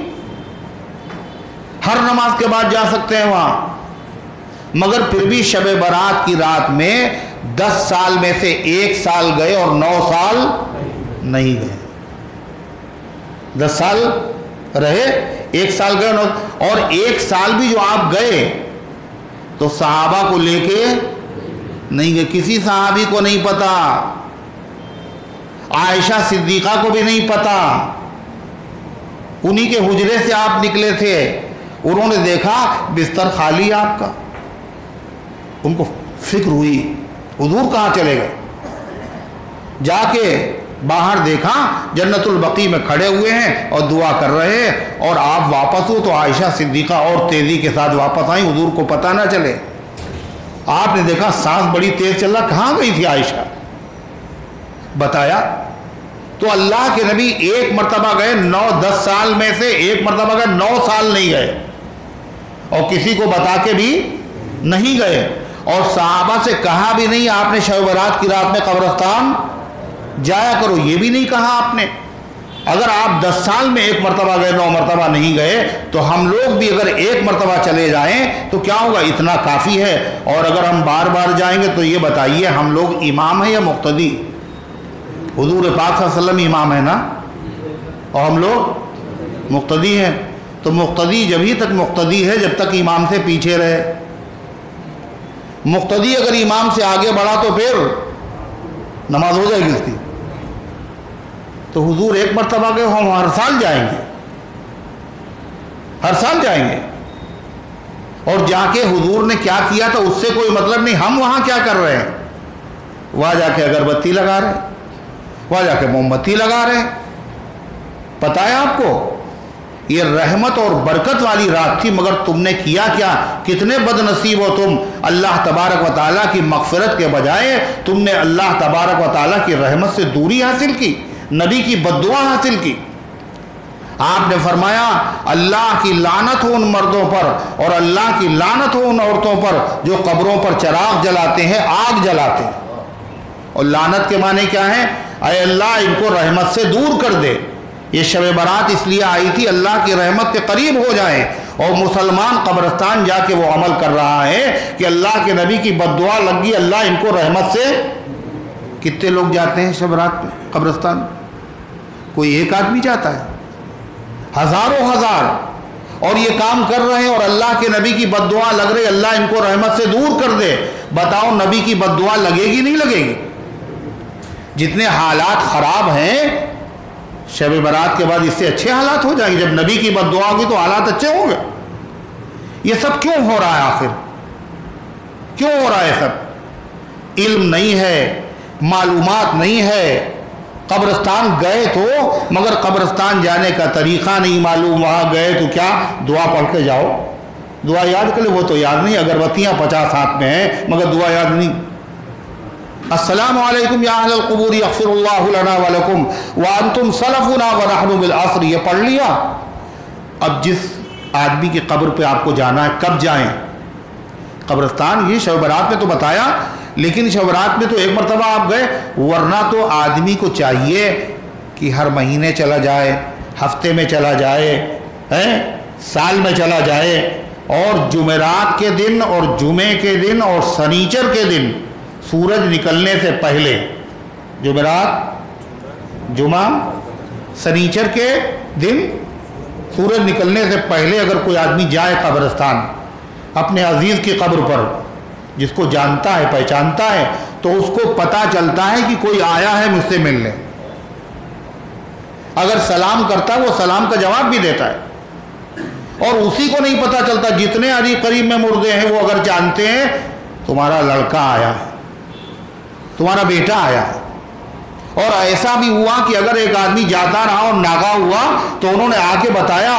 ہر نماز کے بعد جا سکتے ہیں وہاں. مگر پھر بھی شب برات کی رات میں 10 سال میں سے 1 سال گئے اور 9 سال نہیں گئے. 10 سال رہے، 1 سال گئے، اور 1 سال بھی جو آپ گئے تو صحابہ کو لے کے نہیں گئے. کسی صحابی کو نہیں پتا، عائشہ صدیقہ کو بھی نہیں پتا. انہی کے حجرے سے آپ نکلے تھے، انہوں نے دیکھا بستر خالی آپ کا، ان کو فکر ہوئی حضور کہاں چلے گئے. جا کے باہر دیکھا جنت البقیع میں کھڑے ہوئے ہیں اور دعا کر رہے ہیں، اور آپ واپس ہو تو عائشہ صدیقہ اور تیزی کے ساتھ واپس آئیں، حضور کو پتہ نہ چلے. آپ نے دیکھا سانس بڑی تیز چل رہا، کہاں گئی تھی عائشہ؟ بتایا تو اللہ کے نبی 1 مرتبہ گئے، 9-10 سال میں سے 1 مرتبہ گئے، 9 سال نہیں گئے، اور کسی کو بتا کے بھی نہیں گئے. اور صحابہ سے کہا بھی نہیں آپ نے شب برات کی رات میں قبرستان جایا کرو، یہ بھی نہیں کہا آپ نے. اگر آپ 10 سال میں 1 مرتبہ گئے، 9 مرتبہ نہیں گئے، تو ہم لوگ بھی اگر 1 مرتبہ چلے جائیں تو کیا ہوگا؟ اتنا کافی ہے. اور اگر ہم بار بار جائیں گے تو یہ بتائیے ہم لوگ امام ہیں یا مقتدی؟ حضور پاک صلی اللہ علیہ وسلم امام ہے نا، اور ہم لوگ مقتدی ہیں. تو مقتدی جبھی تک مقتدی ہے جب تک امام سے پیچھے رہے. مقتدی اگر امام سے آگے بڑھا تو پھر نماز ہو جائے گی اس کی. تو حضور 1 مرتبہ گئے، ہم ہر سال جائیں گے، ہر سال جائیں گے. اور جا کے حضور نے کیا کیا تھا اس سے کوئی مطلب نہیں. ہم وہاں کیا کر رہے ہیں؟ وہاں جا کے اگربتی لگا رہے ہیں، وہاں جا کے موم بتی لگا رہے ہیں. پتہ ہے آپ کو یہ رحمت اور برکت والی رات تھی، مگر تم نے کیا کیا؟ کتنے بد نصیب ہو تم. اللہ تبارک و تعالیٰ کی مغفرت کے بجائے تم نے اللہ تبارک و تعالیٰ کی رحمت سے دوری حاصل کی، نبی کی بد دعا حاصل کی. آپ نے فرمایا اللہ کی لعنت ہو ان مردوں پر اور اللہ کی لعنت ہو ان عورتوں پر جو قبروں پر چراغ جلاتے ہیں، آگ جلاتے ہیں. اور لعنت کے معنی کیا ہے؟ اے اللہ ان کو رحمت سے دور کر دے. یہ شب برات اس لیے آئی تھی اللہ کی رحمت کے قریب ہو جائیں، اور مسلمان قبرستان جا کے وہ عمل کر رہا ہے کہ اللہ کے نبی کی بد دعا لگ گئی، اللہ ان کو رحمت سے۔ کتنے لوگ جاتے ہیں شب رات میں قبرستان؟ کوئی ایک آدمی جاتا ہے؟ ہزاروں ہزار، اور یہ کام کر رہے ہیں اور اللہ کے نبی کی بد دعا لگ رہی، اللہ ان کو رحمت سے دور کر دے۔ بتاؤ نبی کی بد دعا لگے گی نہیں لگے گی؟ جتنے حالات خراب ہیں شب برات کے بعد اس سے اچھے حالات ہو جائیں گے۔ جب نبی کی بد دعا ہوگی تو حالات اچھے ہوں گے۔ یہ سب کیوں ہو رہا ہے آخر؟ کیوں ہو رہا ہے سب؟ علم نہیں ہے، معلومات نہیں ہے۔ قبرستان گئے تو مگر قبرستان جانے کا طریقہ نہیں معلوم، وہاں گئے تو کیا دعا پڑھ کے جاؤ، دعا یاد کر لے، وہ تو یاد نہیں، اگربتیاں 50 ہاتھ میں ہیں مگر دعا یاد نہیں۔ السلام علیکم یا اہل القبور یغفر اللہ لنا ولکم وانتم سلفنا ونحن بالعصر، یہ پڑھ لیا۔ اب جس آدمی کی قبر پہ آپ کو جانا ہے کب جائیں؟ قبرستان یہ شب برات میں تو بتایا، لیکن شب برات میں تو ایک مرتبہ آپ گئے، ورنہ تو آدمی کو چاہیے کہ ہر مہینے چلا جائے، ہفتے میں چلا جائے، سال میں چلا جائے، اور جمعرات کے دن اور جمعے کے دن اور سنیچر کے دن سورج نکلنے سے پہلے، جمعرات، جمعہ، سنیچر کے دن سورج نکلنے سے پہلے اگر کوئی آدمی جائے قبرستان اپنے عزیز کی قبر پر، جس کو جانتا ہے پہچانتا ہے، تو اس کو پتہ چلتا ہے کہ کوئی آیا ہے مجھ سے ملنے۔ اگر سلام کرتا ہے وہ سلام کا جواب بھی دیتا ہے، اور اسی کو نہیں پتہ چلتا، جتنے قریب میں مردے ہیں وہ اگر جانتے ہیں تمہارا لڑکا آیا ہے، تمہارا بیٹا آیا ہے۔ اور ایسا بھی ہوا کہ اگر ایک آدمی جاتا رہا اور ناگا ہوا تو انہوں نے آ کے بتایا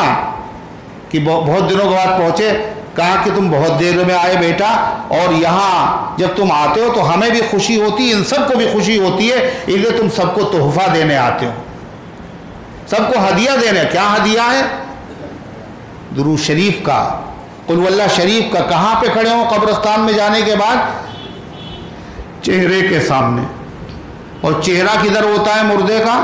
کہ بہت دنوں کے بعد پہنچے، کہا کہ تم بہت دیر میں آئے بیٹا، اور یہاں جب تم آتے ہو تو ہمیں بھی خوشی ہوتی ہے، ان سب کو بھی خوشی ہوتی ہے، اس لیے تم سب کو تحفہ دینے آتے ہو، سب کو ہدیہ دینے۔ کیا ہدیہ ہے؟ درود شریف کا، قل واللہ شریف کا۔ کہاں پہ کھڑے ہوں قبرستان میں جانے کے بعد؟ چہرے کے سامنے، اور چہرہ کدھر ہوتا ہے مردے کا؟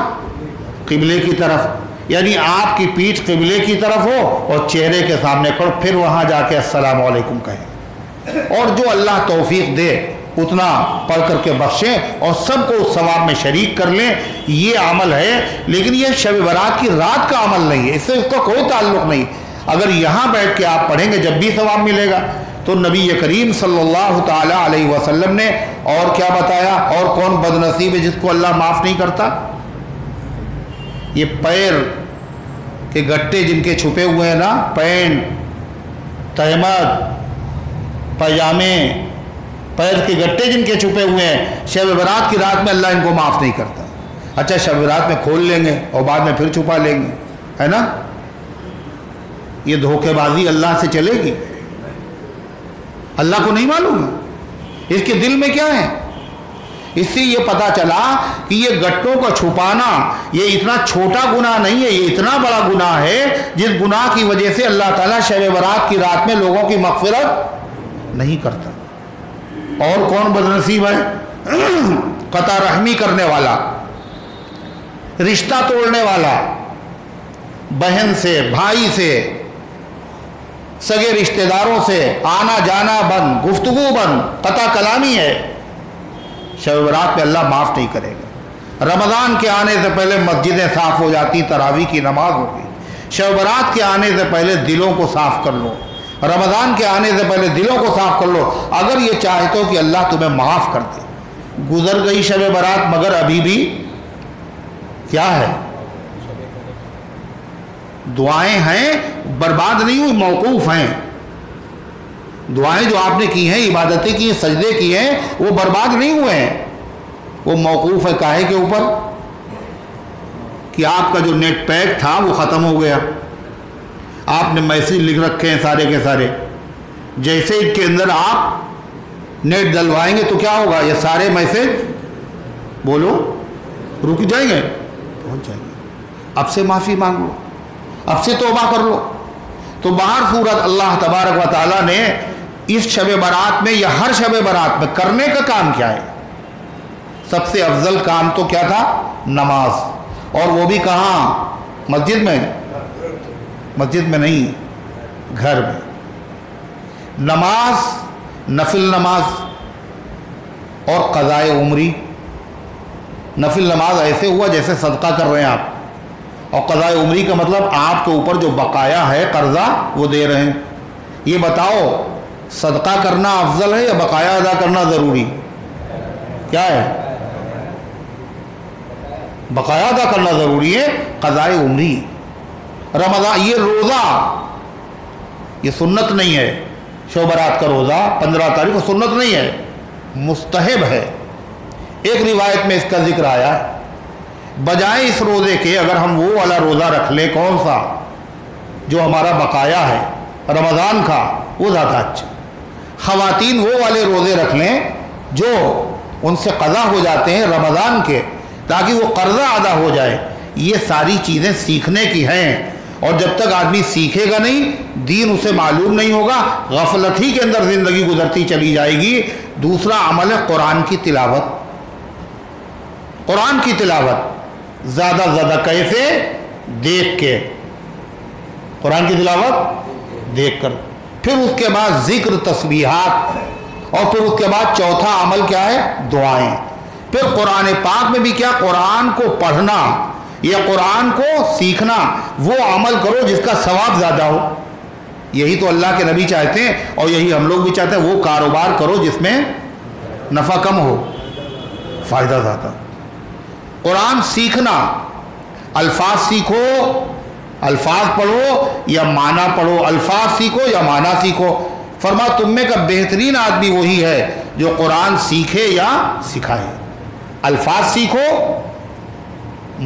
قبلے کی طرف، یعنی آپ کی پیٹھ قبلے کی طرف ہو اور چہرے کے سامنے کھڑو، پھر وہاں جا کے السلام علیکم کہیں، اور جو اللہ توفیق دے اتنا پڑھ کر کے بخشیں اور سب کو اس ثواب میں شریک کر لیں۔ یہ عمل ہے، لیکن یہ شب برات کی رات کا عمل نہیں ہے، اس سے اس کا کوئی تعلق نہیں۔ اگر یہاں بیٹھ کے آپ پڑھیں گے جب بھی ثواب ملے گا۔ تو نبی کریم صلی اللہ تعالی علیہ وسلم نے اور کیا بتایا؟ اور کون بد نصیب ہے جس کو اللہ معاف نہیں کرتا؟ یہ پیر کے گٹے جن کے چھپے ہوئے ہیں نا، پینٹ، تہمت، پاجامے، پیر کے گٹے جن کے چھپے ہوئے ہیں، شب برات کی رات میں اللہ ان کو معاف نہیں کرتا۔ اچھا شب برات میں کھول لیں گے اور بعد میں پھر چھپا لیں گے، ہے نا؟ یہ دھوکے بازی اللہ سے چلے گی؟ اللہ کو نہیں معلوم اس کے دل میں کیا ہے؟ اس سے یہ پتا چلا کہ یہ گٹوں کا چھپانا یہ اتنا چھوٹا گناہ نہیں ہے، یہ اتنا بڑا گناہ ہے جس گناہ کی وجہ سے اللہ تعالیٰ شب برات کی رات میں لوگوں کی مغفرت نہیں کرتا۔ اور کون بد نصیب ہے؟ قطع رحمی کرنے والا، رشتہ توڑنے والا، بہن سے، بھائی سے، سگے رشتہ داروں سے آنا جانا بند، گفتگو بند، قطع کلامی ہے۔ شب برات میں اللہ معاف نہیں کرے گا۔ رمضان کے آنے سے پہلے مسجدیں صاف ہو جاتی، تراویح کی نماز ہوگی۔ شب برات کے آنے سے پہلے دلوں کو صاف کر لو، رمضان کے آنے سے پہلے دلوں کو صاف کر لو، اگر یہ چاہتے ہو کہ اللہ تمہیں معاف کر دے۔ گزر گئی شب برات مگر ابھی بھی کیا ہے؟ دعائیں ہیں، برباد نہیں ہوئی، موقوف ہیں۔ دعائیں جو آپ نے کی ہیں، عبادتیں کی ہیں، سجدے کی ہیں، وہ برباد نہیں ہوئے ہیں، وہ موقوف ہے۔ کاہے کے اوپر؟ کہ آپ کا جو نیٹ پیک تھا وہ ختم ہو گیا، آپ نے میسیج لکھ رکھے ہیں سارے کے سارے، جیسے ان کے اندر آپ نیٹ ڈلوائیں گے تو کیا ہوگا؟ یہ سارے میسیج بولو رک جائیں گے، پہنچ جائیں گے۔ اب سے معافی مانگ لو، اب سے توبہ کر لو۔ تو باہر صورت اللہ تبارک و تعالیٰ نے اس شب برات میں یا ہر شب برات میں کرنے کا کام کیا ہے؟ سب سے افضل کام تو کیا تھا؟ نماز، اور وہ بھی کہاں؟ مسجد میں نہیں، گھر میں نماز، نفل نماز اور قضاء عمری۔ نفل نماز ایسے ہوا جیسے صدقہ کر رہے ہیں آپ، اور قضاء عمری کا مطلب آپ کے اوپر جو بقایا ہے قرضہ وہ دے رہے ہیں۔ یہ بتاؤ صدقہ کرنا افضل ہے یا بقایا ادا کرنا ضروری؟ کیا ہے؟ بقایا ادا کرنا ضروری ہے۔ قضاء عمری، رمضان، یہ روزہ یہ سنت نہیں ہے، شب برات کا روزہ 15 تاریخ کو سنت نہیں ہے، مستحب ہے۔ ایک روایت میں اس کا ذکر آیا ہے، بجائے اس روزے کے اگر ہم وہ والا روزہ رکھ لیں، کون سا جو ہمارا بقایا ہے رمضان کا، وہ زیادہ اچھا۔ خواتین وہ والے روزے رکھ لیں جو ان سے قضا ہو جاتے ہیں رمضان کے، تاکہ وہ قرضہ ادا ہو جائے۔ یہ ساری چیزیں سیکھنے کی ہیں، اور جب تک آدمی سیکھے گا نہیں، دین اسے معلوم نہیں ہوگا، غفلت ہی کے اندر زندگی گزرتی چلی جائے گی۔ دوسرا عمل ہے قرآن کی تلاوت۔ قرآن کی تلاوت زیادہ زیادہ کیسے؟ دیکھ کے، قرآن کی تلاوت دیکھ کر۔ پھر اس کے بعد ذکر، تسبیحات، اور پھر اس کے بعد چوتھا عمل کیا ہے؟ دعائیں۔ پھر قرآن پاک میں بھی کیا؟ قرآن کو پڑھنا یا قرآن کو سیکھنا، وہ عمل کرو جس کا ثواب زیادہ ہو۔ یہی تو اللہ کے نبی چاہتے ہیں، اور یہی ہم لوگ بھی چاہتے ہیں، وہ کاروبار کرو جس میں نفع کم ہو، فائدہ زیادہ۔ قرآن سیکھنا، الفاظ سیکھو، الفاظ پڑھو یا معنی پڑھو، الفاظ سیکھو یا معنی سیکھو۔ فرما تم میں کا بہترین آدمی وہی ہے جو قرآن سیکھے یا سکھائے۔ الفاظ سیکھو،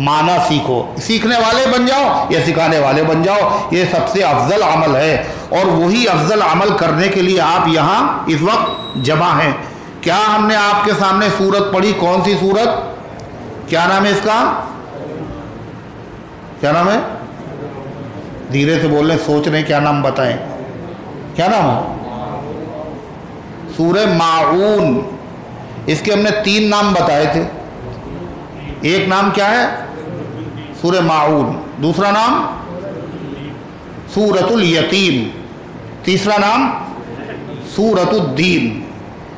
معنی سیکھو، سیکھنے والے بن جاؤ یا سکھانے والے بن جاؤ، یہ سب سے افضل عمل ہے۔ اور وہی افضل عمل کرنے کے لیے آپ یہاں اس وقت جمع ہیں۔ کیا ہم نے آپ کے سامنے سورت پڑھی؟ کون سی سورت؟ کیا نام ہے اس کا؟ کیا نام ہے؟ دھیرے سے بول رہے، سوچ رہے کیا نام بتائیں، کیا نام ہے؟ سورہ ماعون۔ اس کے ہم نے 3 نام بتائے تھے۔ ایک نام کیا ہے؟ سورہ ماعون۔ دوسرا نام سورۃ الیتیم۔ تیسرا نام سورۃ الدین۔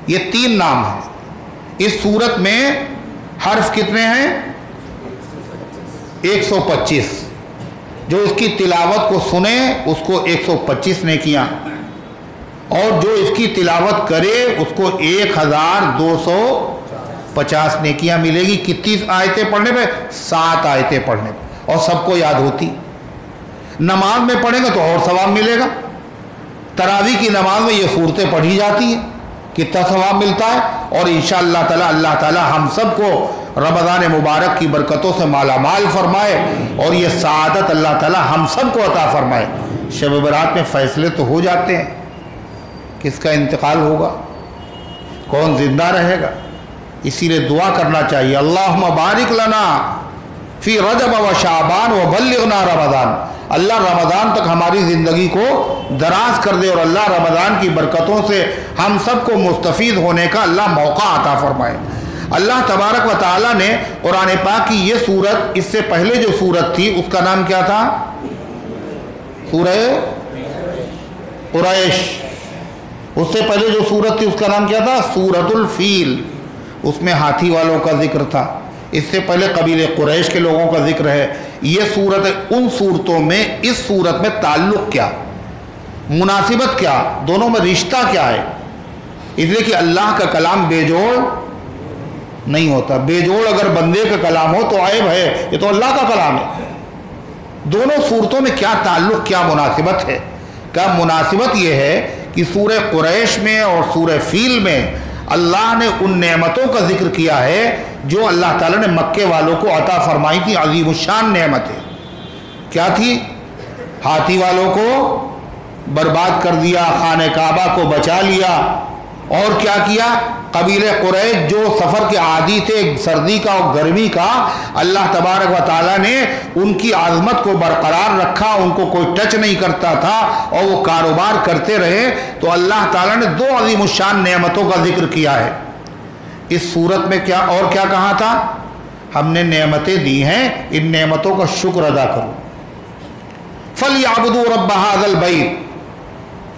یہ 3 نام ہیں۔ اس سورت میں حرف کتنے ہیں؟ 125۔ جو اس کی تلاوت کو سنے اس کو 125 نیکیاں، اور جو اس کی تلاوت کرے اس کو 1250 نیکیاں ملے گی۔ کتنی آیتیں پڑھنے پہ؟ 7 آیتیں پڑھنے پہ، اور سب کو یاد ہوتی۔ نماز میں پڑھیں گے تو اور ثواب ملے گا۔ تراویح کی نماز میں یہ صورتیں پڑھی جاتی ہیں، کتنا ثواب ملتا ہے۔ اور انشاءاللہ تعالی اللہ تعالی ہم سب کو رمضان مبارک کی برکتوں سے مالا مال فرمائے، اور یہ سعادت اللہ تعالی ہم سب کو عطا فرمائے۔ شب برات میں فیصلے تو ہو جاتے ہیں، کس کا انتقال ہوگا، کون زندہ رہے گا، اسی لیے دعا کرنا چاہیے، اللہم بارک لنا فی رجب و شعبان و بلغنا رمضان۔ اللہ رمضان تک ہماری زندگی کو دراز کر دے، اور اللہ رمضان کی برکتوں سے ہم سب کو مستفید ہونے کا اللہ موقع عطا فرمائے۔ اللہ تبارک و تعالیٰ نے قرآن پاک کی یہ سورت، اس سے پہلے جو سورت تھی اس کا نام کیا تھا؟ سورہ قریش۔ اس سے پہلے جو سورت تھی اس کا نام کیا تھا؟ سورۃ الفیل۔ اس میں ہاتھی والوں کا ذکر تھا۔ اس سے پہلے قبیلہ قریش کے لوگوں کا ذکر ہے۔ یہ سورت ان صورتوں میں، اس سورت میں تعلق کیا، مناسبت کیا، دونوں میں رشتہ کیا ہے؟ اس لیے کہ اللہ کا کلام بے جوڑ نہیں ہوتا۔ بے جوڑ اگر بندے کا کلام ہو تو عیب ہے، یہ تو اللہ کا کلام ہے۔ دونوں صورتوں میں کیا تعلق، کیا مناسبت ہے؟ کیا مناسبت یہ ہے کہ سورہ قریش میں اور سورہ فیل میں اللہ نے ان نعمتوں کا ذکر کیا ہے جو اللہ تعالیٰ نے مکے والوں کو عطا فرمائی تھی، عظیم الشان نعمتیں۔ کیا تھی؟ ہاتھی والوں کو برباد کر دیا، خانہ کعبہ کو بچا لیا، اور کیا کیا؟ قبیلہ قریش جو سفر کے عادی تھے، سردی کا اور گرمی کا، اللہ تبارک و تعالیٰ نے ان کی عظمت کو برقرار رکھا، ان کو کوئی ٹچ نہیں کرتا تھا، اور وہ کاروبار کرتے رہے۔ تو اللہ تعالیٰ نے 2 عظیم الشان نعمتوں کا ذکر کیا ہے اس صورت میں۔ کیا اور کیا کہا تھا؟ ہم نے نعمتیں دی ہیں، ان نعمتوں کا شکر ادا کرو۔ فَلْيَعْبُدُوا رَبَّ هَذَا الْبَيْتِ،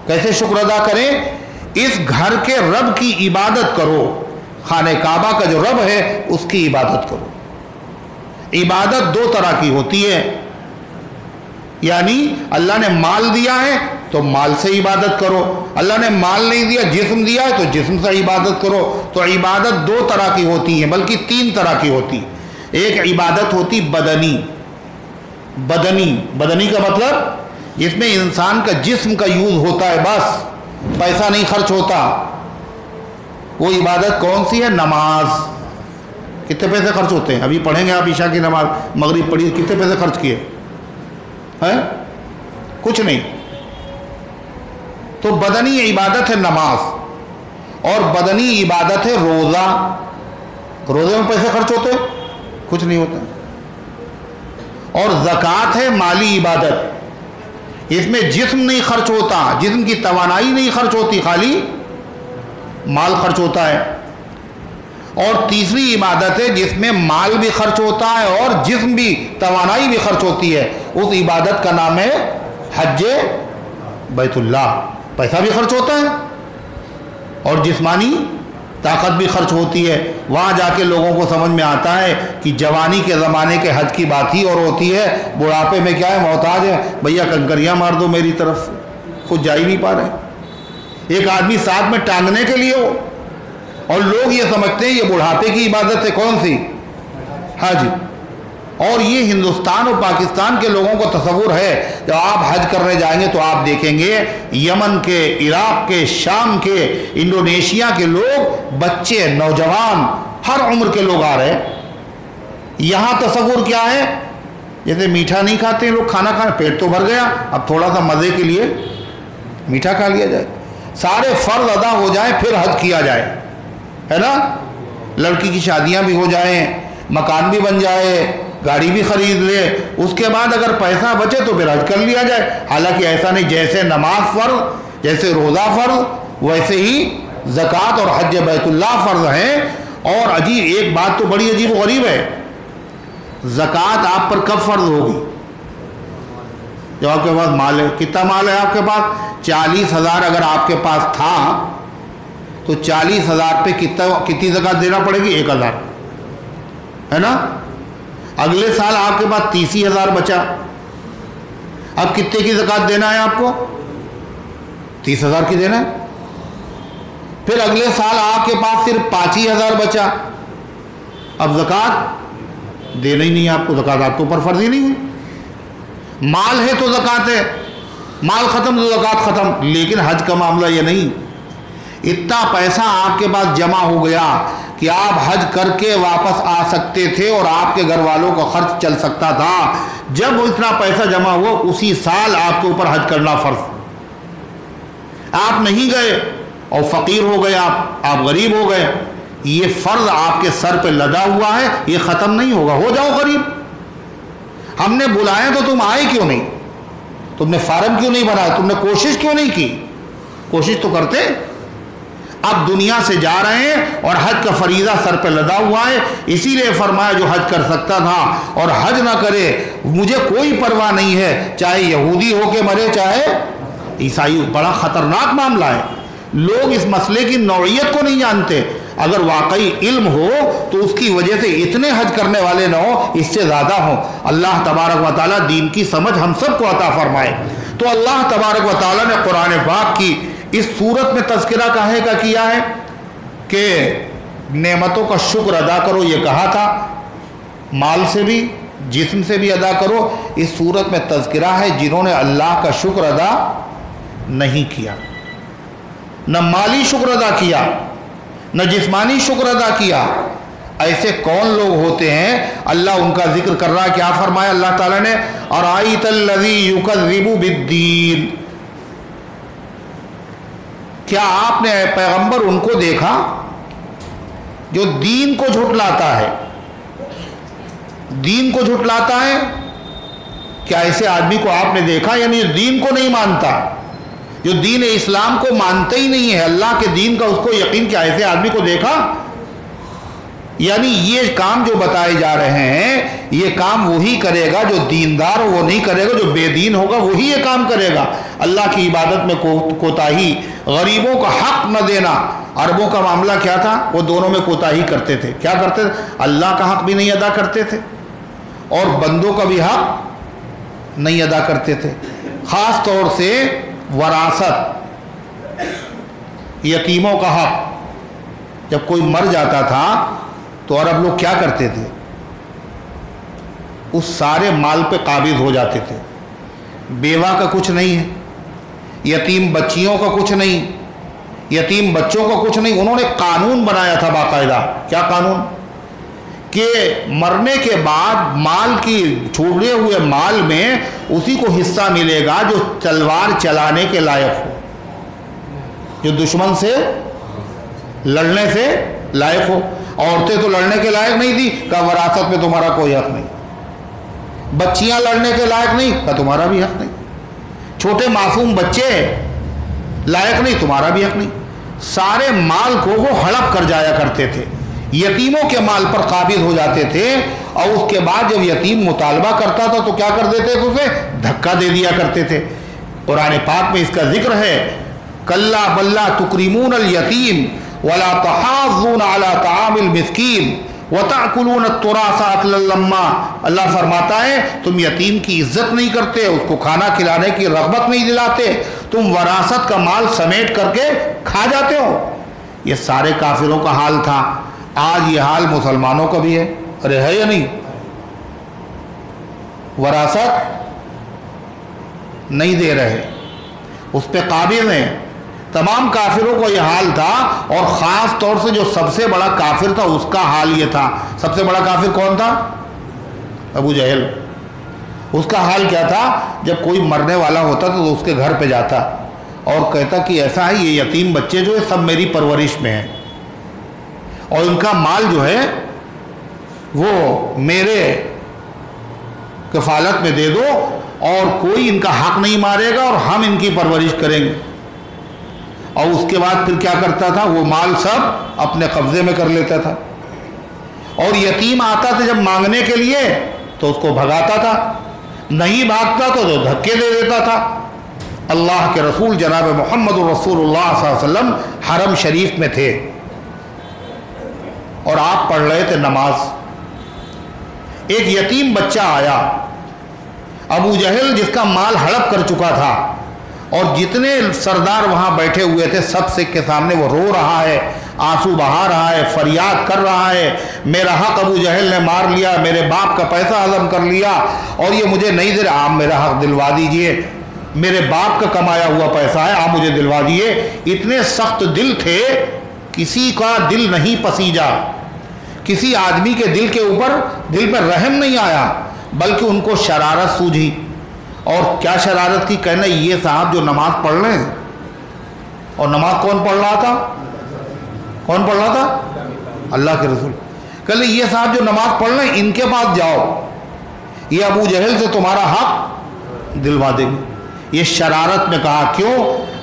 کیسے شکر ادا کریں؟ اس گھر کے رب کی عبادت کرو، خانہ کعبہ کا جو رب ہے اس کی عبادت کرو۔ عبادت دو طرح کی ہوتی ہے، یعنی اللہ نے مال دیا ہے تو مال سے عبادت کرو، اللہ نے مال نہیں دیا، جسم دیا ہے تو جسم سے عبادت کرو۔ تو عبادت دو طرح کی ہوتی ہے، بلکہ تین طرح کی ہوتی۔ ایک عبادت ہوتی بدنی، بدنی کا مطلب جس میں انسان کا جسم کا یوز ہوتا ہے، بس پیسہ نہیں خرچ ہوتا۔ وہ عبادت کون سی ہے؟ نماز۔ کتنے پیسے خرچ ہوتے ہیں؟ ابھی پڑھیں گے آپ عشاء کی نماز، مغرب پڑھی، کتنے پیسے خرچ کیے ہیں؟ کچھ نہیں۔ تو بدنی عبادت ہے نماز، اور بدنی عبادت ہے روزہ۔ روزے میں پیسے خرچ ہوتے؟ کچھ نہیں ہوتا۔ اور زکوٰۃ ہے مالی عبادت، اس میں جسم نہیں خرچ ہوتا، جسم کی توانائی نہیں خرچ ہوتی، خالی مال خرچ ہوتا ہے۔ اور تیسری عبادت ہے جس میں مال بھی خرچ ہوتا ہے اور جسم بھی، توانائی بھی خرچ ہوتی ہے، اس عبادت کا نام ہے حج بیت اللہ۔ پیسہ بھی خرچ ہوتا ہے اور جسمانی طاقت بھی خرچ ہوتی ہے۔ وہاں جا کے لوگوں کو سمجھ میں آتا ہے کہ جوانی کے زمانے کے حج کی بات ہی اور ہوتی ہے، بڑھاپے میں کیا ہے، محتاج ہے، بھیا کنکریاں مار دو میری طرف، خود جا ہی نہیں پا رہے۔ ایک آدمی ساتھ میں ٹانگنے کے لیے ہو، اور لوگ یہ سمجھتے ہیں یہ بڑھاپے کی عبادت ہے، کون سی؟ حج۔ اور یہ ہندوستان اور پاکستان کے لوگوں کو تصور ہے، جب آپ حج کرنے جائیں گے تو آپ دیکھیں گے یمن کے، عراق کے، شام کے، انڈونیشیا کے لوگ، بچے، نوجوان، ہر عمر کے لوگ آ رہے ہیں۔ یہاں تصور کیا ہے؟ جیسے میٹھا نہیں کھاتے ہیں لوگ، کھانا کھانا، پیٹ تو بھر گیا، اب تھوڑا سا مزے کے لیے میٹھا کھا لیا جائے، سارے فرض ادا ہو جائیں پھر حج کیا جائے، ہے نا؟ لڑکی کی شادیاں بھی ہو جائیں، مکان بھی بن جائے، گاڑی بھی خرید لے، اس کے بعد اگر پیسہ بچے تو پھر حج کر لیا جائے۔ حالانکہ ایسا نہیں، جیسے نماز فرض، جیسے روزہ فرض، ویسے ہی زکوٰۃ اور حج بیت اللہ فرض ہیں۔ اور عجیب ایک بات تو بڑی عجیب و غریب ہے، زکوٰۃ آپ پر کب فرض ہوگی؟ جب آپ کے پاس مال ہے۔ کتنا مال ہے آپ کے پاس؟ 40,000 اگر آپ کے پاس تھا تو 40,000 پہ کتنی زکوٰۃ دینا پڑے گی؟ 1,000، ہے نا؟ اگلے سال آپ کے پاس 30,000 بچا، اب کتنے کی زکوٰۃ دینا ہے آپ کو؟ 30,000 کی دینا ہے۔ پھر اگلے سال آپ کے پاس صرف 5,000 بچا، اب زکوٰۃ دینا ہی نہیں ہے آپ کو، زکوٰۃ آپ کے اوپر فرض ہی نہیں ہے۔ مال ہے تو زکوٰۃ ہے، مال ختم تو زکوٰۃ ختم۔ لیکن حج کا معاملہ یہ نہیں، اتنا پیسہ آپ کے پاس جمع ہو گیا کہ آپ حج کر کے واپس آ سکتے تھے اور آپ کے گھر والوں کا خرچ چل سکتا تھا۔ جب اتنا پیسہ جمع ہوا اسی سال آپ کے اوپر حج کرنا فرض۔ آپ نہیں گئے اور فقیر ہو گئے، آپ غریب ہو گئے، یہ فرض آپ کے سر پہ لدا ہوا ہے، یہ ختم نہیں ہوگا۔ ہو جاؤ غریب، ہم نے بلایا تو تم آئے کیوں نہیں؟ تم نے فارم کیوں نہیں بنایا؟ تم نے کوشش کیوں نہیں کی؟ کوشش تو کرتے۔ اب دنیا سے جا رہے ہیں اور حج کا فریضہ سر پہ لدا ہوا ہے، اسی لیے فرمایا جو حج کر سکتا تھا اور حج نہ کرے، مجھے کوئی پرواہ نہیں ہے، چاہے یہودی ہو کے مرے چاہے عیسائی۔ بڑا خطرناک معاملہ ہے، لوگ اس مسئلے کی نوعیت کو نہیں جانتے۔ اگر واقعی علم ہو تو اس کی وجہ سے اتنے حج کرنے والے نہ ہو، اس سے زیادہ ہوں۔ اللہ تبارک و تعالیٰ دین کی سمجھ ہم سب کو عطا فرمائے۔ تو اللہ تبارک و تعالیٰ نے قرآن پاک کی اس صورت میں تذکرہ کہے کا کیا ہے کہ نعمتوں کا شکر ادا کرو، یہ کہا تھا، مال سے بھی جسم سے بھی ادا کرو۔ اس صورت میں تذکرہ ہے جنہوں نے اللہ کا شکر ادا نہیں کیا، نہ مالی شکر ادا کیا، نہ جسمانی شکر ادا کیا۔ ایسے کون لوگ ہوتے ہیں؟ اللہ ان کا ذکر کر رہا ہے۔ کیا فرمایا اللہ تعالیٰ نے؟ اَرَأَيْتَ الَّذِي يُكَذِّبُ بِالدِّينِ، کیا آپ نے اے پیغمبر ان کو دیکھا جو دین کو جھٹلاتا ہے؟ دین کو جھٹلاتا ہے، کیا ایسے آدمی کو آپ نے دیکھا؟ یعنی دین کو نہیں مانتا، جو دین اسلام کو مانتا ہی نہیں ہے، اللہ کے دین کا اس کو یقین، کیا ایسے آدمی کو دیکھا؟ یعنی یہ کام جو بتائے جا رہے ہیں یہ کام وہی کرے گا جو دیندار ہو، وہ نہیں کرے گا جو بے دین ہوگا، وہی یہ کام کرے گا۔ اللہ کی عبادت میں کوتاہی، غریبوں کا حق نہ دینا۔ عربوں کا معاملہ کیا تھا؟ وہ دونوں میں کوتاہی کرتے تھے۔ کیا کرتے تھے؟ اللہ کا حق بھی نہیں ادا کرتے تھے اور بندوں کا بھی حق نہیں ادا کرتے تھے۔ خاص طور سے وراثت، یتیموں کا حق۔ جب کوئی مر جاتا تھا تو عرب لوگ کیا کرتے تھے؟ اس سارے مال پہ قابض ہو جاتے تھے۔ بیوہ کا کچھ نہیں ہے، یتیم بچیوں کا کچھ نہیں، یتیم بچوں کا کچھ نہیں۔ انہوں نے قانون بنایا تھا باقاعدہ۔ کیا قانون؟ کہ مرنے کے بعد مال کی چھوڑے ہوئے مال میں اسی کو حصہ ملے گا جو تلوار چلانے کے لائق ہو، جو دشمن سے لڑنے سے لائق ہو۔ عورتیں تو لڑنے کے لائق نہیں تھی، کہا وراثت میں تمہارا کوئی حق نہیں۔ بچیاں لڑنے کے لائق نہیں، کہا تمہارا بھی حق نہیں۔ چھوٹے معصوم بچے لائق نہیں، تمہارا بھی حق نہیں۔ سارے مال کو وہ ہڑپ کر جایا کرتے تھے، یتیموں کے مال پر قابض ہو جاتے تھے، اور اس کے بعد جب یتیم مطالبہ کرتا تھا تو کیا کر دیتے تھے؟ اسے دھکا دے دیا کرتے تھے۔ قرآن پاک میں اس کا ذکر ہے، کلا بلا تکرمون الیتیم ولا تحاضون علی طعام المسکین وتأکلون التراث اکلا لما۔ اللہ فرماتا ہے تم یتیم کی عزت نہیں کرتے، اس کو کھانا کھلانے کی رغبت نہیں دلاتے، تم وراثت کا مال سمیٹ کر کے کھا جاتے ہو۔ یہ سارے کافروں کا حال تھا۔ آج یہ حال مسلمانوں کا بھی ہے۔ ارے ہے یا نہیں؟ وراثت نہیں دے رہے، اس پہ قابض ہیں۔ تمام کافروں کو یہ حال تھا، اور خاص طور سے جو سب سے بڑا کافر تھا اس کا حال یہ تھا۔ سب سے بڑا کافر کون تھا؟ ابو جہل۔ اس کا حال کیا تھا؟ جب کوئی مرنے والا ہوتا تو اس کے گھر پہ جاتا اور کہتا کہ ایسا ہے یہ یتیم بچے جو ہے سب میری پرورش میں ہیں، اور ان کا مال جو ہے وہ میرے کفالت میں دے دو، اور کوئی ان کا حق نہیں مارے گا، اور ہم ان کی پرورش کریں گے۔ اور اس کے بعد پھر کیا کرتا تھا؟ وہ مال سب اپنے قبضے میں کر لیتا تھا، اور یتیم آتا تھا جب مانگنے کے لیے تو اس کو بھگاتا تھا، نہیں بھاگتا تو دھکے دے دیتا تھا۔ اللہ کے رسول جناب محمد رسول اللہ صلی اللہ علیہ وسلم حرم شریف میں تھے، اور آپ پڑھ رہے تھے نماز۔ ایک یتیم بچہ آیا، ابو جہل جس کا مال ہڑپ کر چکا تھا، اور جتنے سردار وہاں بیٹھے ہوئے تھے سب سے کے سامنے وہ رو رہا ہے، آنسو بہا رہا ہے، فریاد کر رہا ہے، میرا حق ابو جہل نے مار لیا، میرے باپ کا پیسہ ہضم کر لیا، اور یہ مجھے نہیں دے رہا، آپ میرا حق دلوا دیجئے، میرے باپ کا کمایا ہوا پیسہ ہے، آپ مجھے دلوا دیجئے۔ اتنے سخت دل تھے، کسی کا دل نہیں پسیجا، کسی آدمی کے دل کے اوپر دل پر رحم نہیں آیا، بلکہ ان کو شرارت سوجھی۔ اور کیا شرارت کی؟ کہنا یہ صاحب جو نماز پڑھ رہے ہیں، اور نماز کون پڑھ رہا تھا؟ کون پڑھ رہا تھا؟ اللہ کے رسول۔ کہلے یہ صاحب جو نماز پڑھ رہے ہیں ان کے پاس جاؤ، یہ ابو جہل سے تمہارا حق دلوا دیں گے۔ یہ شرارت میں کہا، کیوں؟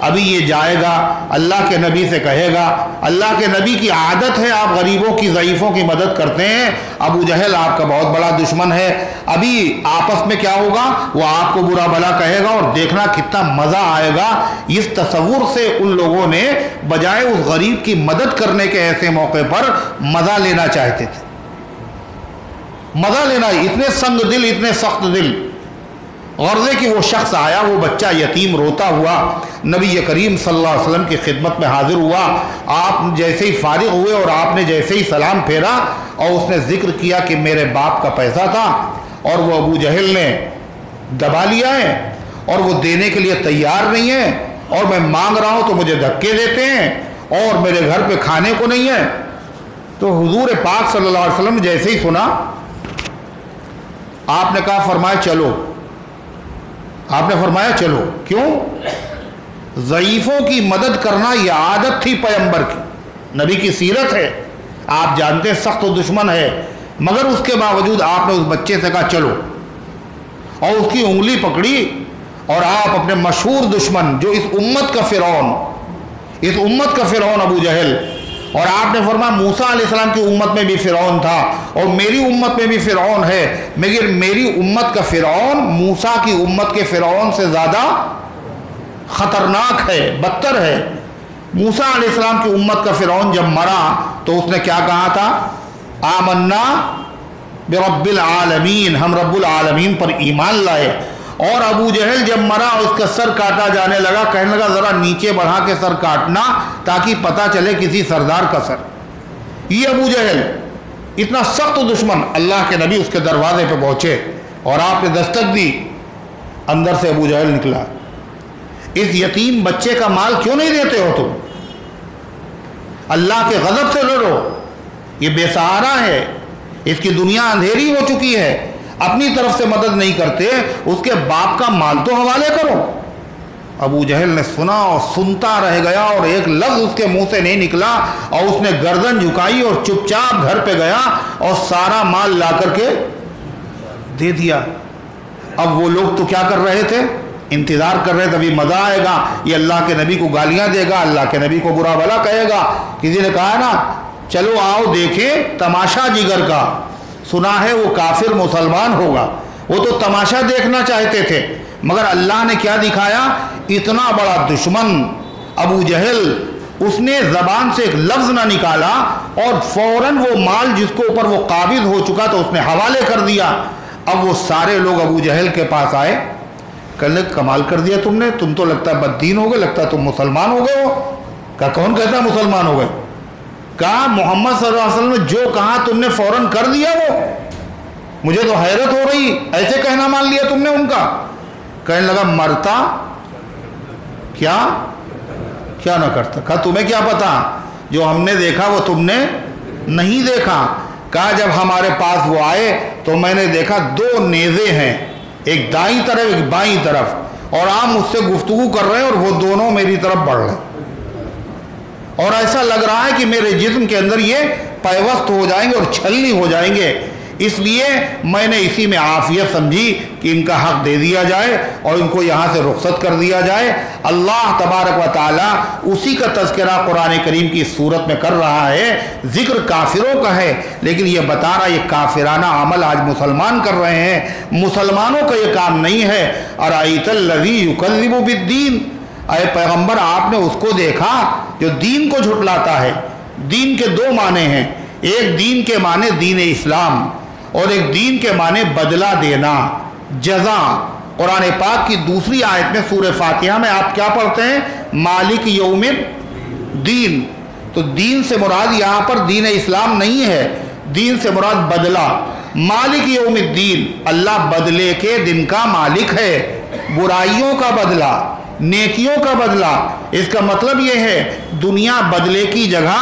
ابھی یہ جائے گا اللہ کے نبی سے کہے گا، اللہ کے نبی کی عادت ہے آپ غریبوں کی ضعیفوں کی مدد کرتے ہیں، ابو جہل آپ کا بہت بڑا دشمن ہے، ابھی آپس میں کیا ہوگا؟ وہ آپ کو برا بھلا کہے گا، اور دیکھنا کتنا مزہ آئے گا۔ اس تصور سے ان لوگوں نے بجائے اس غریب کی مدد کرنے کے ایسے موقع پر مزہ لینا چاہتے تھے، مزہ لینا، اتنے سنگ دل، اتنے سخت دل۔ غرضے کہ وہ شخص آیا، وہ بچہ یتیم روتا ہوا نبی کریم صلی اللہ علیہ وسلم کی خدمت میں حاضر ہوا۔ آپ جیسے ہی فارغ ہوئے اور آپ نے جیسے ہی سلام پھیرا اور اس نے ذکر کیا کہ میرے باپ کا پیسہ تھا اور وہ ابو جہل نے دبا لیا ہے اور وہ دینے کے لیے تیار نہیں ہے، اور میں مانگ رہا ہوں تو مجھے دھکے دیتے ہیں، اور میرے گھر پہ کھانے کو نہیں ہے، تو حضور پاک صلی اللہ علیہ وسلم جیسے ہی سنا، آپ نے کہا، فرمایا چلو، آپ نے فرمایا چلو۔ کیوں؟ ضعیفوں کی مدد کرنا یہ عادت تھی پیغمبر کی، نبی کی سیرت ہے۔ آپ جانتے سخت و دشمن ہے، مگر اس کے باوجود آپ نے اس بچے سے کہا چلو، اور اس کی انگلی پکڑی، اور آپ اپنے مشہور دشمن جو اس امت کا فرعون ابو جہل، اور آپ نے فرمایا موسیٰ علیہ السلام کی امت میں بھی فرعون تھا اور میری امت میں بھی فرعون ہے، مگر میری امت کا فرعون موسیٰ کی امت کے فرعون سے زیادہ خطرناک ہے، بدتر ہے۔ موسیٰ علیہ السلام کی امت کا فرعون جب مرا تو اس نے کیا کہا تھا؟ آمنا برب العالمین، ہم رب العالمین پر ایمان لائے۔ اور ابو جہل جب مرا اس کا سر کاٹا جانے لگا، کہنے لگا ذرا نیچے بڑھا کے سر کاٹنا تاکہ پتہ چلے کسی سردار کا سر۔ یہ ابو جہل اتنا سخت دشمن، اللہ کے نبی اس کے دروازے پہ پہنچے اور آپ نے دستک دی، اندر سے ابو جہل نکلا، اس یتیم بچے کا مال کیوں نہیں دیتے ہو تم؟ اللہ کے غضب سے لڑو، یہ بے سہارا ہے، اس کی دنیا اندھیری ہو چکی ہے، اپنی طرف سے مدد نہیں کرتے، اس کے باپ کا مال تو حوالے کرو۔ ابو جہل نے سنا اور سنتا رہ گیا اور ایک لفظ اس کے منہ سے نہیں نکلا، اور اس نے گردن جھکائی اور چپ چاپ گھر پہ گیا اور سارا مال لا کر کے دے دیا۔ اب وہ لوگ تو کیا کر رہے تھے؟ انتظار کر رہے تھے ابھی مزہ آئے گا، یہ اللہ کے نبی کو گالیاں دے گا، اللہ کے نبی کو برا بھلا کہے گا۔ کسی نے کہا نا چلو آؤ دیکھیں تماشا جگر کا، سنا ہے وہ کافر مسلمان ہوگا۔ وہ تو تماشا دیکھنا چاہتے تھے، مگر اللہ نے کیا دکھایا؟ اتنا بڑا دشمن ابو جہل، اس نے زبان سے ایک لفظ نہ نکالا اور فوراً وہ مال جس کو اوپر وہ قابض ہو چکا تھا اس نے حوالے کر دیا۔ اب وہ سارے لوگ ابو جہل کے پاس آئے، کہنے کمال کر دیا تم نے، تم تو لگتا ہے بد دین ہو گئے، لگتا ہے تم مسلمان ہو گئے ہو۔ کہا کون کہتا ہے مسلمان ہو گئے؟ کہا محمد صلی اللہ علیہ وسلم نے جو کہا تم نے فوراً کر دیا، وہ مجھے تو حیرت ہو رہی، ایسے کہنا مان لیا تم نے ان کا۔ کہنے لگا مرتا کیا کیا نہ کرتا۔ کہا تمہیں کیا پتا، جو ہم نے دیکھا وہ تم نے نہیں دیکھا۔ کہا جب ہمارے پاس وہ آئے تو میں نے دیکھا دو نیزے ہیں، ایک دائیں طرف ایک بائیں طرف، اور آپ مجھ سے گفتگو کر رہے ہیں اور وہ دونوں میری طرف بڑھ رہے ہیں، اور ایسا لگ رہا ہے کہ میرے جسم کے اندر یہ پیوست ہو جائیں گے اور چھلنی ہو جائیں گے، اس لیے میں نے اسی میں عافیت سمجھی کہ ان کا حق دے دیا جائے اور ان کو یہاں سے رخصت کر دیا جائے۔ اللہ تبارک و تعالیٰ اسی کا تذکرہ قرآن کریم کی صورت میں کر رہا ہے، ذکر کافروں کا ہے لیکن یہ بتا رہا یہ کافرانہ عمل آج مسلمان کر رہے ہیں، مسلمانوں کا یہ کام نہیں ہے۔ ارأیت الذی یکذب بالدین، اے پیغمبر آپ نے اس کو دیکھا جو دین کو جھٹلاتا ہے۔ دین کے دو معنی ہیں، ایک دین کے معنی دین اسلام اور ایک دین کے معنی بدلہ دینا، جزا۔ قرآن پاک کی دوسری آیت میں سورہ فاتحہ میں آپ کیا پڑھتے ہیں؟ مالک یوم الدین۔ تو دین سے مراد یہاں پر دین اسلام نہیں ہے، دین سے مراد بدلہ۔ مالک یوم الدین، اللہ بدلے کے دن کا مالک ہے، برائیوں کا بدلہ، نیکیوں کا بدلہ۔ اس کا مطلب یہ ہے دنیا بدلے کی جگہ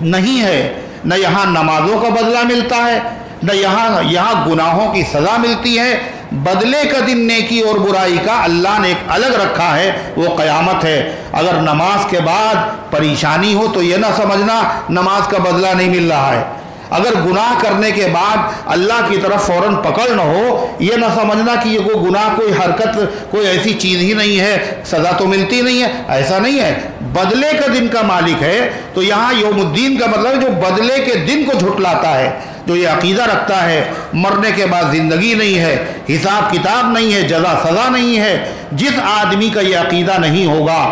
نہیں ہے، نہ یہاں نمازوں کا بدلہ ملتا ہے، نہ یہاں گناہوں کی سزا ملتی ہے۔ بدلے کا دن نیکی اور برائی کا اللہ نے ایک الگ رکھا ہے، وہ قیامت ہے۔ اگر نماز کے بعد پریشانی ہو تو یہ نہ سمجھنا نماز کا بدلہ نہیں مل رہا ہے، اگر گناہ کرنے کے بعد اللہ کی طرف فوراً پکڑ نہ ہو یہ نہ سمجھنا کہ یہ کوئی گناہ کوئی حرکت کوئی ایسی چیز ہی نہیں ہے، سزا تو ملتی نہیں ہے، ایسا نہیں ہے، بدلے کا دن کا مالک ہے۔ تو یہاں یوم الدین کا مطلب ہے جو بدلے کے دن کو جھٹلاتا ہے، جو یہ عقیدہ رکھتا ہے مرنے کے بعد زندگی نہیں ہے، حساب کتاب نہیں ہے، جزا سزا نہیں ہے۔ جس آدمی کا یہ عقیدہ نہیں ہوگا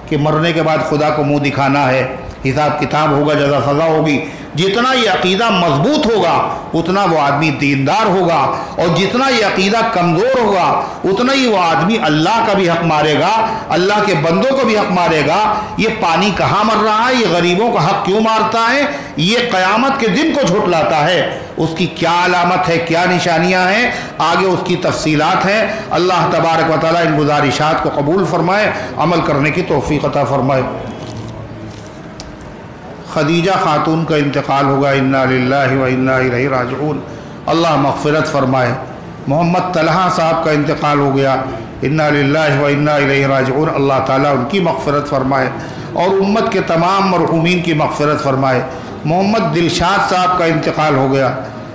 کہ مرنے کے بعد خدا کو منہ دکھانا ہے، حساب کتاب ہوگا، جزا سزا ہوگی، جتنا یہ عقیدہ مضبوط ہوگا اتنا وہ آدمی دیندار ہوگا، اور جتنا یہ عقیدہ کمزور ہوگا اتنا ہی وہ آدمی اللہ کا بھی حق مارے گا، اللہ کے بندوں کو بھی حق مارے گا۔ یہ پانی کہاں مر رہا ہے، یہ غریبوں کا حق کیوں مارتا ہے، یہ قیامت کے دن کو جھٹلاتا ہے۔ اس کی کیا علامت ہے، کیا نشانیاں ہیں، آگے اس کی تفصیلات ہیں۔ اللہ تبارک و تعالیٰ ان گزارشات کو قبول فرمائے، عمل کرنے کی توفیق عطا فرمائے۔ خدیجہ خاتون کا انتقال ہوگا، انا للہ و انا الیہ راجعون، اللہ مغفرت فرمائے۔ محمد طلحہ صاحب کا انتقال ہو گیا، انا للہ و انا الیہ راجعون، اللہ تعالیٰ ان کی مغفرت فرمائے اور امت کے تمام مرحومین کی مغفرت فرمائے۔ محمد دلشاد صاحب کا انتقال ہو گیا،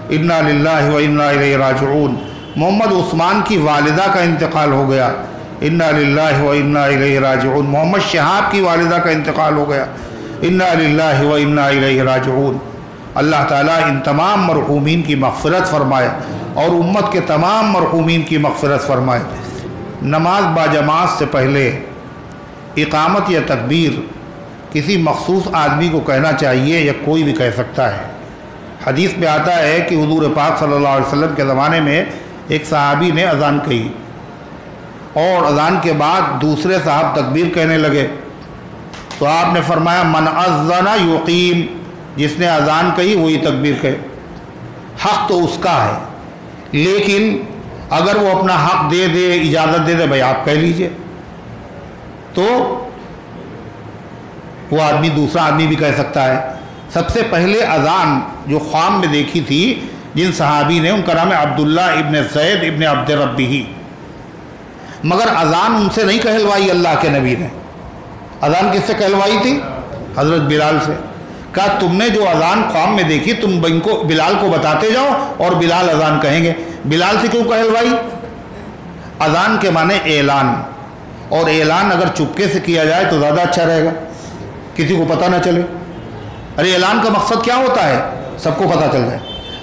انا للہ و انا الیہ راجعون۔ محمد عثمان کی والدہ کا انتقال ہو گیا، انا للہ و انا الیہ راجعون۔ محمد شہاب کی والدہ کا انتقال ہو گیا، انا للہ و انا الیہ راجعون۔ اللہ تعالیٰ ان تمام مرحومین کی مغفرت فرمائے اور امت کے تمام مرحومین کی مغفرت فرمائے۔ نماز باجماعت سے پہلے اقامت یا تکبیر کسی مخصوص آدمی کو کہنا چاہیے یا کوئی بھی کہہ سکتا ہے؟ حدیث میں آتا ہے کہ حضور پاک صلی اللہ علیہ وسلم کے زمانے میں ایک صحابی نے اذان کہی اور اذان کے بعد دوسرے صاحب تکبیر کہنے لگے تو آپ نے فرمایا من اذن یقیم، جس نے اذان کہی وہی تکبیر کہے۔ حق تو اس کا ہے، لیکن اگر وہ اپنا حق دے دے، اجازت دے دے بھائی آپ کہہ لیجئے، تو وہ آدمی دوسرا آدمی بھی کہہ سکتا ہے۔ سب سے پہلے اذان جو خواب میں دیکھی تھی جن صحابی نے، ان کا نام ہے عبداللہ ابن زید ابن عبد ربہ، مگر اذان ان سے نہیں کہلوائی اللہ کے نبی نے۔ اذان کس سے کہلوائی تھی؟ حضرت بلال سے۔ کہا تم نے جو اذان خواب میں دیکھی تم بلال کو بتاتے جاؤ اور بلال اذان کہیں گے۔ بلال سے کیوں کہلوائی؟ اذان کے معنی اعلان، اور اعلان اگر چپکے سے کیا جائے تو زیادہ اچھا رہے گا، کسی کو پتہ نہ چلے۔ ارے اعلان کا مقصد کیا ہوتا ہے؟ سب کو پتہ چل جائے۔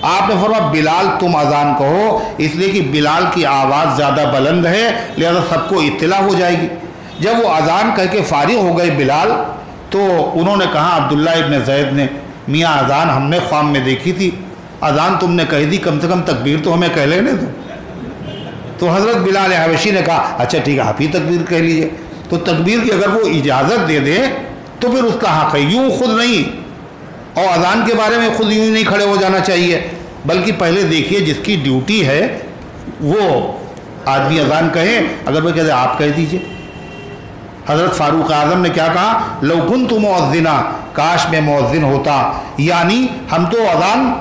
آپ نے فرمایا بلال تم اذان کہو، اس لیے کہ بلال کی آواز زیادہ بلند ہے، لہذا سب کو اطلاع ہو جائے گی۔ جب وہ اذان کہہ کے فارغ ہو گئے بلال، تو انہوں نے کہا عبداللہ ابن زید نے، میاں اذان ہم نے خواب میں دیکھی تھی، اذان تم نے کہہ دی، کم سے کم تکبیر تو ہمیں کہہ لینے دو۔ تو حضرت بلال حبشی نے کہا اچھا ٹھیک ہے آپ ہی تکبیر کہہ لیجئے۔ تو تکبیر کی اگر وہ اجازت دے دے تو پھر اس کا حق ہے، یوں خود نہیں، اور اذان کے بارے میں خود یوں ہی نہیں کھڑے ہو جانا چاہیے، بلکہ پہلے دیکھیے جس کی ڈیوٹی ہے وہ آدمی اذان کہے، اگر وہ کہتے آپ کہہ دیجئے۔ حضرت فاروق اعظم نے کیا کہا؟ لو کنت مؤذنا، کاش میں مؤذن ہوتا، یعنی ہم تو اذان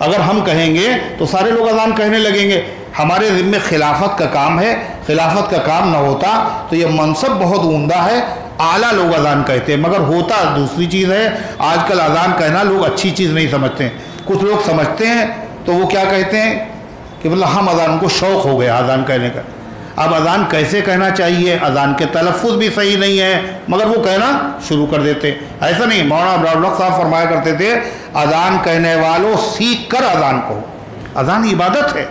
اگر ہم کہیں گے تو سارے لوگ اذان کہنے لگیں گے، ہمارے ذمے خلافت کا کام ہے، خلافت کا کام نہ ہوتا تو یہ منصب بہت عمدہ ہے، اعلیٰ لوگ اذان کہتے ہیں، مگر ہوتا دوسری چیز ہے۔ آج کل اذان کہنا لوگ اچھی چیز نہیں سمجھتے ہیں، کچھ لوگ سمجھتے ہیں تو وہ کیا کہتے ہیں کہ مطلب ہم اذان کو شوق ہو گیا اذان کہنے کا۔ اب اذان کیسے کہنا چاہیے؟ اذان کے تلفظ بھی صحیح نہیں ہے مگر وہ کہنا شروع کر دیتے۔ ایسا نہیں، مولانا عبدالحق صاحب فرمایا کرتے تھے اذان کہنے والوں سیکھ کر اذان کہو۔ اذان عبادت ہے،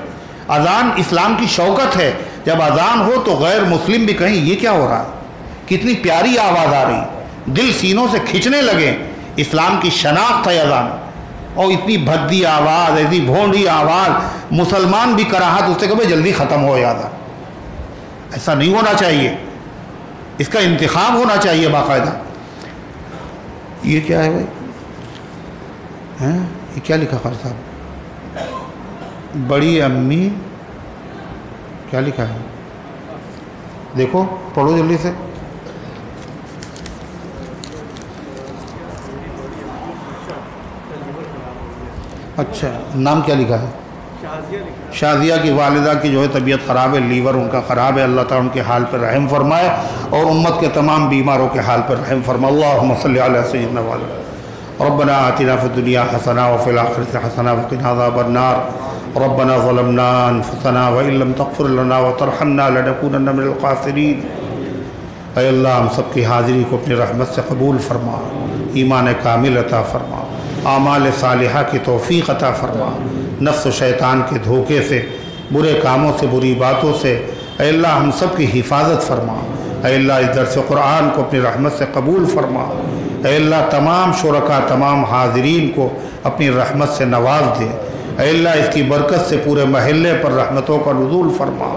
اذان اسلام کی شوکت ہے۔ جب اذان ہو تو غیر مسلم بھی کہیں یہ کیا ہو رہا ہے، کتنی پیاری آواز آ رہی، دل سینوں سے کھنچنے لگے۔ اسلام کی شناخت ہے اذان، اور اتنی بھدی آواز، ایسی بھونڈی آواز، مسلمان بھی کراہت اس سے کہ جلدی ختم ہو اذان۔ ایسا نہیں ہونا چاہیے، اس کا انتخاب ہونا چاہیے باقاعدہ۔ یہ کیا ہے بھائی؟ یہ کیا لکھا خیر صاحب؟ بڑی امی کیا لکھا ہے؟ دیکھو پڑھو جلدی سے۔ اچھا نام کیا لکھا ہے؟ شازیہ کی والدہ کی جو ہے طبیعت خراب ہے، لیور ان کا خراب ہے، اللہ تعالیٰ ان کے حال پر رحم فرمائے اور امت کے تمام بیماروں کے حال پر رحم فرمائے۔ اللہم صلی علی سیدنا مولانا ربنا آتنا فی الدنیا حسنہ وفی الآخرۃ حسنہ وقنا عذاب النار ربنا ظلمنا انفسنا وان لم تغفر لنا وترحمنا لنکونن من الخاسرین۔ اے اللہ ہم سب کی حاضری کو اپنی رحمت سے قبول فرما، ایمان کامل عطا فرما، اعمال صالحہ کی توفیق عطا فرما، نفس و شیطان کے دھوکے سے، برے کاموں سے، بری باتوں سے اے اللہ ہم سب کی حفاظت فرما۔ اے اللہ اس درس قرآن کو اپنی رحمت سے قبول فرما۔ اے اللہ تمام شرکاء، تمام حاضرین کو اپنی رحمت سے نواز دے۔ اے اللہ اس کی برکت سے پورے محلے پر رحمتوں کا نزول فرما،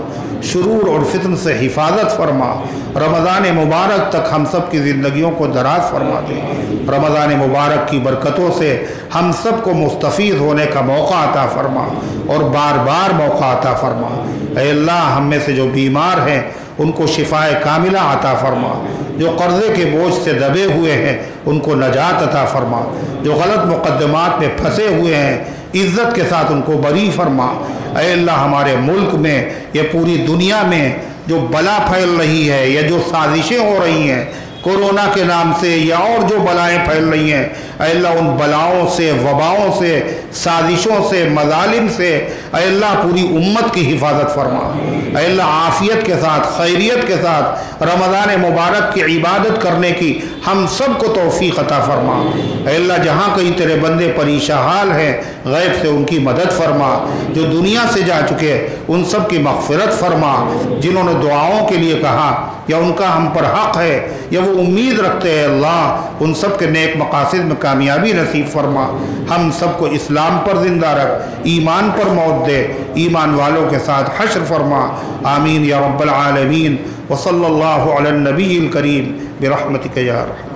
شرور اور فتن سے حفاظت فرما۔ رمضان مبارک تک ہم سب کی زندگیوں کو دراز فرما دے۔ رمضان مبارک کی برکتوں سے ہم سب کو مستفید ہونے کا موقع عطا فرما اور بار بار موقع عطا فرما۔ اے اللہ ہم میں سے جو بیمار ہیں ان کو شفاء کاملہ عطا فرما، جو قرضے کے بوجھ سے دبے ہوئے ہیں ان کو نجات عطا فرما، جو غلط مقدمات میں پھنسے ہوئے ہیں عزت کے ساتھ ان کو بری فرما۔ اے اللہ ہمارے ملک میں، یہ پوری دنیا میں جو بلا پھیل رہی ہے یا جو سازشیں ہو رہی ہیں کورونا کے نام سے یا اور جو بلائیں پھیل رہی ہیں، اے اللہ ان بلاؤں سے، وباؤں سے، سازشوں سے، مظالم سے اے اللہ پوری امت کی حفاظت فرما۔ اے اللہ عافیت کے ساتھ، خیریت کے ساتھ رمضان مبارک کی عبادت کرنے کی ہم سب کو توفیق عطا فرما۔ اے اللہ جہاں کہیں تیرے بندے پریشان حال ہیں، غیب سے ان کی مدد فرما۔ جو دنیا سے جا چکے ان سب کی مغفرت فرما۔ جنہوں نے دعاؤں کے لیے کہا یا ان کا ہم پر حق ہے یا وہ امید رکھتے ہیں، اللہ ان سب کے نیک مقاصد میں کامیابی نصیب فرما۔ ہم سب کو اسلام پر زندہ رکھ، ایمان پر موت دے، ایمان والوں کے ساتھ حشر فرما۔ آمین یا رب العالمین۔ وصلی اللہ علی النبی الکریم برحمتک یا رحمت۔